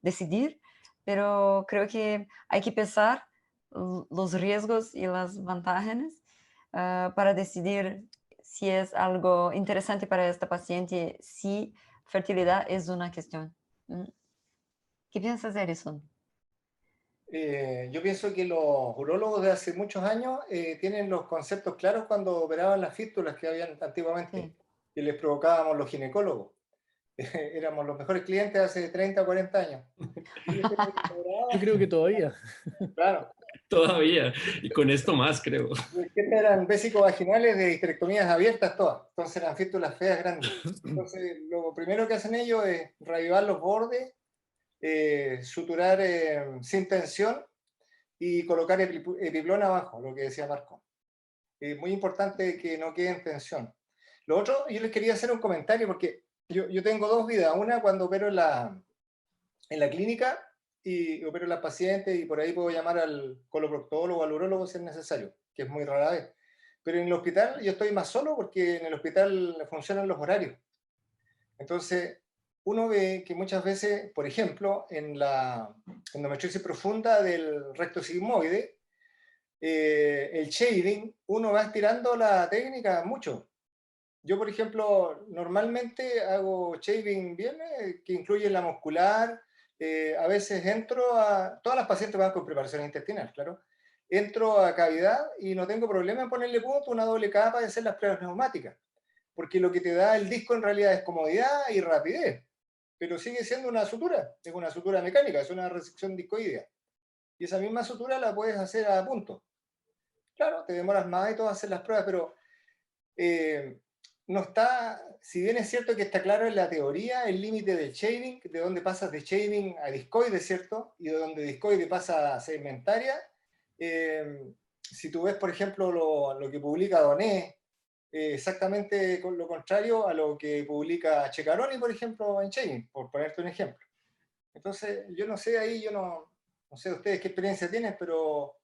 decidir, pero creo que hay que pensar los riesgos y las ventajas para decidir si es algo interesante para esta paciente, si fertilidad es una cuestión. ¿Qué piensas, Edison? Yo pienso que los urólogos de hace muchos años tienen los conceptos claros cuando operaban las fístulas que habían antiguamente, Sí. que les provocábamos los ginecólogos. Éramos los mejores clientes hace 30 o 40 años. Yo creo que todavía. Claro. Todavía, y con esto más, creo. Eran vesicovaginales de histerectomías abiertas todas, entonces eran fístulas feas grandes. Entonces, lo primero que hacen ellos es reavivar los bordes, suturar sin tensión y colocar epiplón abajo, lo que decía Marco. Muy importante que no quede en tensión. Lo otro, yo les quería hacer un comentario porque yo tengo dos vidas. Una cuando opero en la clínica y opero a las pacientes y por ahí puedo llamar al coloproctólogo o al urólogo si es necesario, que es muy rara vez. Pero en el hospital yo estoy más solo porque en el hospital funcionan los horarios. Entonces, uno ve que muchas veces, por ejemplo, en la endometriosis profunda del recto sigmoide, el shaving, uno va estirando la técnica mucho. Yo, por ejemplo, normalmente hago shaving bien, que incluye la muscular. A veces todas las pacientes van con preparación intestinal, claro. Entro a cavidad y no tengo problema en ponerle punto, una doble capa y hacer las pruebas neumáticas. Porque lo que te da el disco en realidad es comodidad y rapidez. Pero sigue siendo una sutura, es una sutura mecánica, es una resección discoidea. Y esa misma sutura la puedes hacer a punto. Claro, te demoras más y todo hacer las pruebas, pero no está, si bien es cierto que está claro en la teoría el límite del shaving, de dónde pasas de shaving a discoide, ¿cierto? Y de donde discoide pasa a segmentaria. Si tú ves, por ejemplo, lo que publica Doné, exactamente con lo contrario a lo que publica Ceccaroni, por ejemplo, en shaving, por ponerte un ejemplo. Entonces, yo no sé ahí, yo no sé ustedes qué experiencia tienen, pero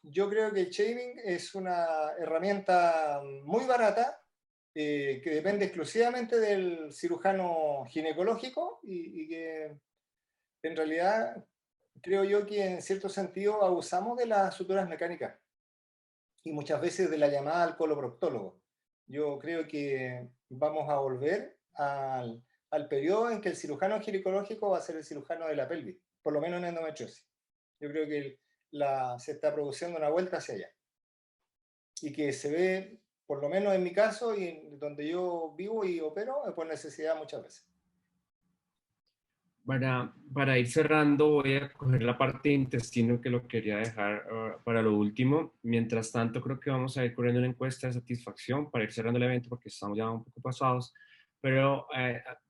yo creo que el shaving es una herramienta muy barata que depende exclusivamente del cirujano ginecológico y que en realidad creo yo que en cierto sentido abusamos de las suturas mecánicas y muchas veces de la llamada al coloproctólogo. Yo creo que vamos a volver al periodo en que el cirujano ginecológico va a ser el cirujano de la pelvis, por lo menos en endometriosis. Yo creo que se está produciendo una vuelta hacia allá. Y que se ve, por lo menos en mi caso, y donde yo vivo y opero, por necesidad muchas veces. Para ir cerrando, voy a coger la parte de intestino que lo quería dejar para lo último. Mientras tanto, creo que vamos a ir corriendo una encuesta de satisfacción para ir cerrando el evento porque estamos ya un poco pasados. Pero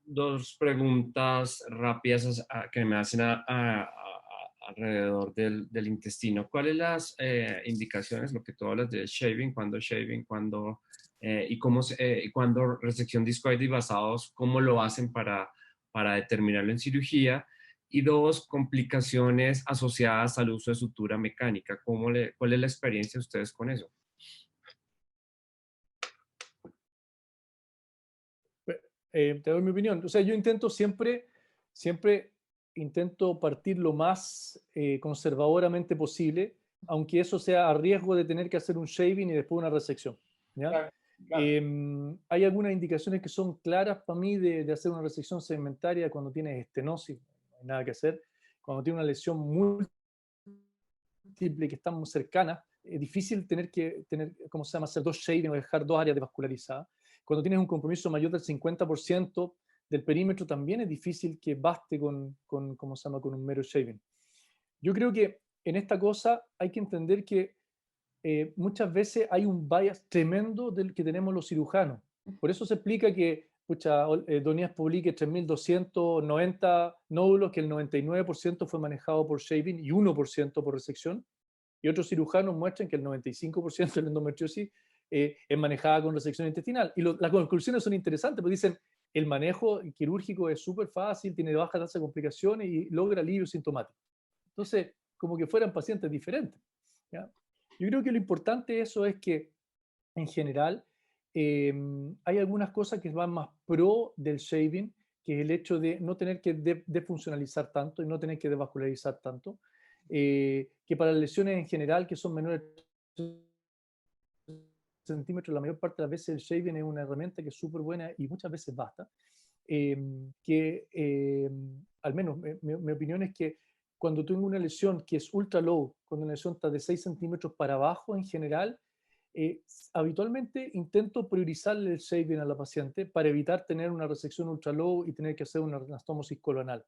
dos preguntas rápidas que me hacen alrededor del intestino. ¿Cuáles las indicaciones, lo que tú hablas del shaving, cuándo y cuándo resección discoide y basados, cómo lo hacen para determinarlo en cirugía? Y dos, complicaciones asociadas al uso de sutura mecánica. ¿Cuál es la experiencia de ustedes con eso? Te doy mi opinión. O sea, yo intento siempre intento partir lo más conservadoramente posible, aunque eso sea a riesgo de tener que hacer un shaving y después una resección. ¿Ya? Claro, claro. Hay algunas indicaciones que son claras para mí de hacer una resección segmentaria cuando tienes estenosis, no hay nada que hacer. Cuando tienes una lesión múltiple que está muy cercana, es difícil tener, ¿cómo se llama?, hacer dos shaving o dejar dos áreas devascularizadas. Cuando tienes un compromiso mayor del 50% del perímetro, también es difícil que baste ¿cómo se llama?, con un mero shaving. Yo creo que en esta cosa hay que entender que muchas veces hay un bias tremendo del que tenemos los cirujanos. Por eso se explica que pucha, Donías publique 3.290 nódulos, que el 99% fue manejado por shaving y 1% por resección. Y otros cirujanos muestran que el 95% de la endometriosis es manejada con resección intestinal. Y las conclusiones son interesantes, porque dicen, el manejo quirúrgico es súper fácil, tiene baja tasa de complicaciones y logra alivio sintomático. Entonces, como que fueran pacientes diferentes, ¿ya? Yo creo que lo importante de eso es que, en general, hay algunas cosas que van más pro del shaving, que es el hecho de no tener que defuncionalizar tanto y no tener que devascularizar tanto, que para las lesiones en general, que son menores de centímetros, la mayor parte de las veces el shaving es una herramienta que es súper buena y muchas veces basta. Al menos mi opinión es que cuando tengo una lesión que es ultra low, cuando una lesión está de 6 centímetros para abajo en general, habitualmente intento priorizarle el shaving a la paciente para evitar tener una resección ultra low y tener que hacer una anastomosis colonal,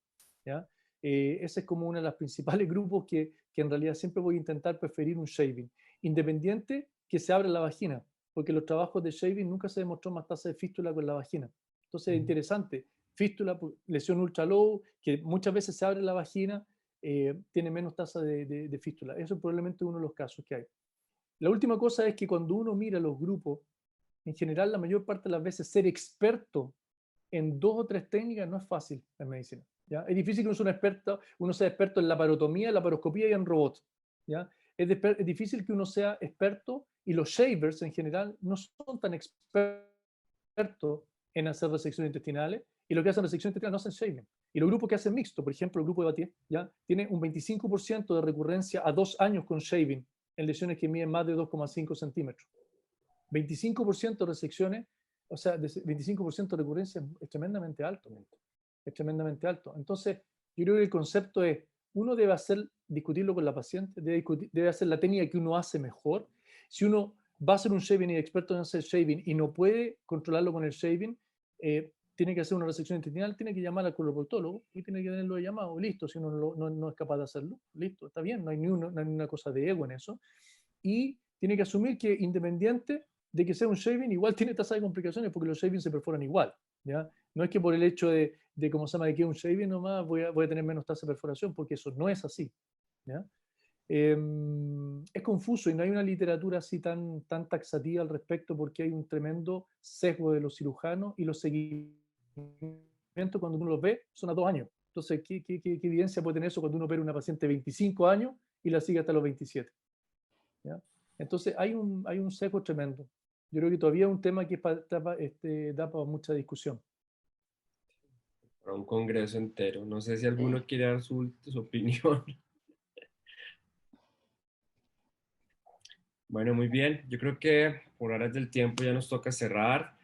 ¿ya? Ese es como uno de los principales grupos que en realidad siempre voy a intentar preferir un shaving, independiente que se abra la vagina, porque los trabajos de shaving nunca se demostró más tasa de fístula con la vagina. Entonces es interesante, fístula, lesión ultra low, que muchas veces se abre la vagina, tiene menos tasa de fístula. Eso es probablemente uno de los casos que hay. La última cosa es que cuando uno mira los grupos, en general la mayor parte de las veces ser experto en 2 o 3 técnicas no es fácil en medicina, ¿ya? Es difícil que uno sea experto en laparotomía, laparoscopía y en robots, ¿ya? Es difícil que uno sea experto, y los shavers en general no son tan expertos en hacer resecciones intestinales, y lo que hacen resecciones intestinales no hacen shaving. Y los grupos que hacen mixto, por ejemplo, el grupo de Battier, ¿ya? Tiene un 25% de recurrencia a 2 años con shaving en lesiones que miden más de 2,5 centímetros. 25% de resecciones, o sea, 25% de recurrencia es tremendamente alto. Es tremendamente alto. Entonces, yo creo que el concepto es, uno debe discutirlo con la paciente, debe hacer la técnica que uno hace mejor. Si uno va a hacer un shaving y es experto en hacer shaving y no puede controlarlo con el shaving, tiene que hacer una resección intestinal, tiene que llamar al coloproctólogo y tiene que tenerlo llamado. Listo, si uno no es capaz de hacerlo, listo, está bien, no hay ni una cosa de ego en eso. Y tiene que asumir que, independiente de que sea un shaving, igual tiene tasa de complicaciones, porque los shavings se perforan igual, ¿ya? No es que por el hecho de ¿cómo se llama?, de que es un shaving nomás voy a tener menos tasa de perforación, porque eso no es así, ¿ya? Es confuso y no hay una literatura así tan taxativa al respecto, porque hay un tremendo sesgo de los cirujanos, y los seguimientos, cuando uno los ve, son a 2 años. Entonces, ¿qué evidencia puede tener eso cuando uno opera a una paciente de 25 años y la sigue hasta los 27? ¿Ya? Entonces hay un sesgo tremendo. Yo creo que todavía es un tema que da para mucha discusión. Para un congreso entero. No sé si alguno quiere dar su opinión. Bueno, muy bien. Yo creo que por horas del tiempo ya nos toca cerrar.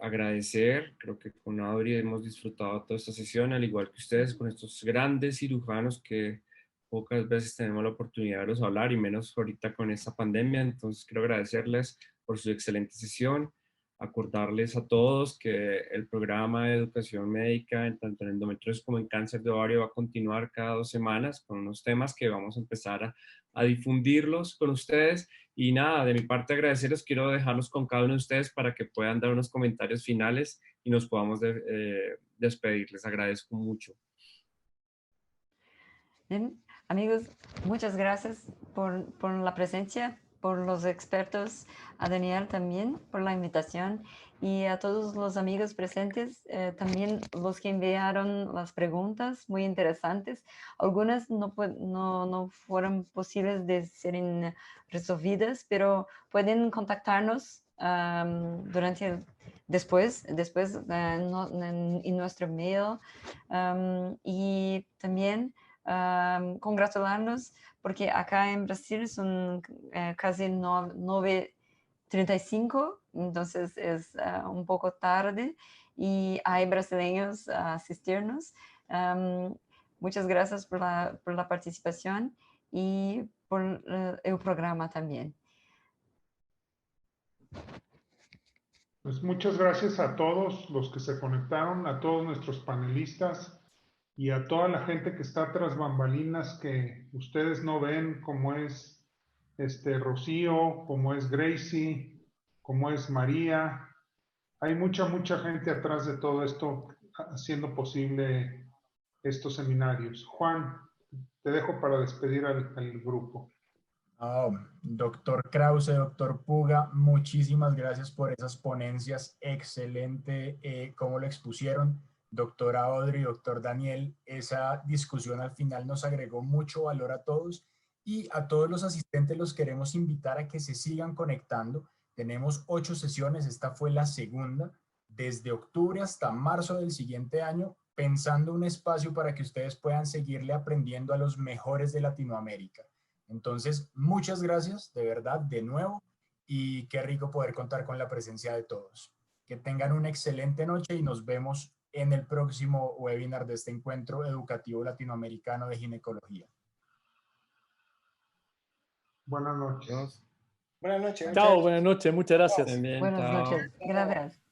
Agradecer, creo que con Audrey hemos disfrutado toda esta sesión, al igual que ustedes, con estos grandes cirujanos que pocas veces tenemos la oportunidad de verlos hablar, y menos ahorita con esta pandemia. Entonces quiero agradecerles por su excelente sesión, acordarles a todos que el programa de educación médica, tanto en endometriosis como en cáncer de ovario, va a continuar cada 2 semanas con unos temas que vamos a empezar a difundirlos con ustedes. Y nada, de mi parte agradecerles, quiero dejarlos con cada uno de ustedes para que puedan dar unos comentarios finales y nos podamos despedir. Les agradezco mucho. Bien, amigos, muchas gracias por la presencia, por los expertos, a Daniel también por la invitación, y a todos los amigos presentes, también los que enviaron las preguntas muy interesantes. Algunas no fueron posibles de ser resolvidas, pero pueden contactarnos después en nuestro mail, y también congratularnos, porque acá en Brasil son casi 9:35, entonces es un poco tarde y hay brasileños a asistirnos. Muchas gracias por la participación y por el programa también. Pues muchas gracias a todos los que se conectaron, a todos nuestros panelistas y a toda la gente que está tras bambalinas, que ustedes no ven, como es Rocío, como es Gracie, como es María, Hay mucha gente atrás de todo esto haciendo posible estos seminarios. Juan, te dejo para despedir al grupo. Doctor Krause, doctor Puga, muchísimas gracias por esas ponencias. Excelente cómo lo expusieron. Doctora Audrey, doctor Daniel, esa discusión al final nos agregó mucho valor a todos y a todos los asistentes los queremos invitar a que se sigan conectando. Tenemos 8 sesiones, esta fue la segunda, desde octubre hasta marzo del siguiente año, pensando un espacio para que ustedes puedan seguirle aprendiendo a los mejores de Latinoamérica. Entonces, muchas gracias, de verdad, de nuevo, y qué rico poder contar con la presencia de todos. Que tengan una excelente noche y nos vemos en el próximo webinar de este encuentro educativo latinoamericano de ginecología. Buenas noches. Buenas noches. Chao, buenas noches, muchas gracias. Bien, Buenas chao. noches. Gracias.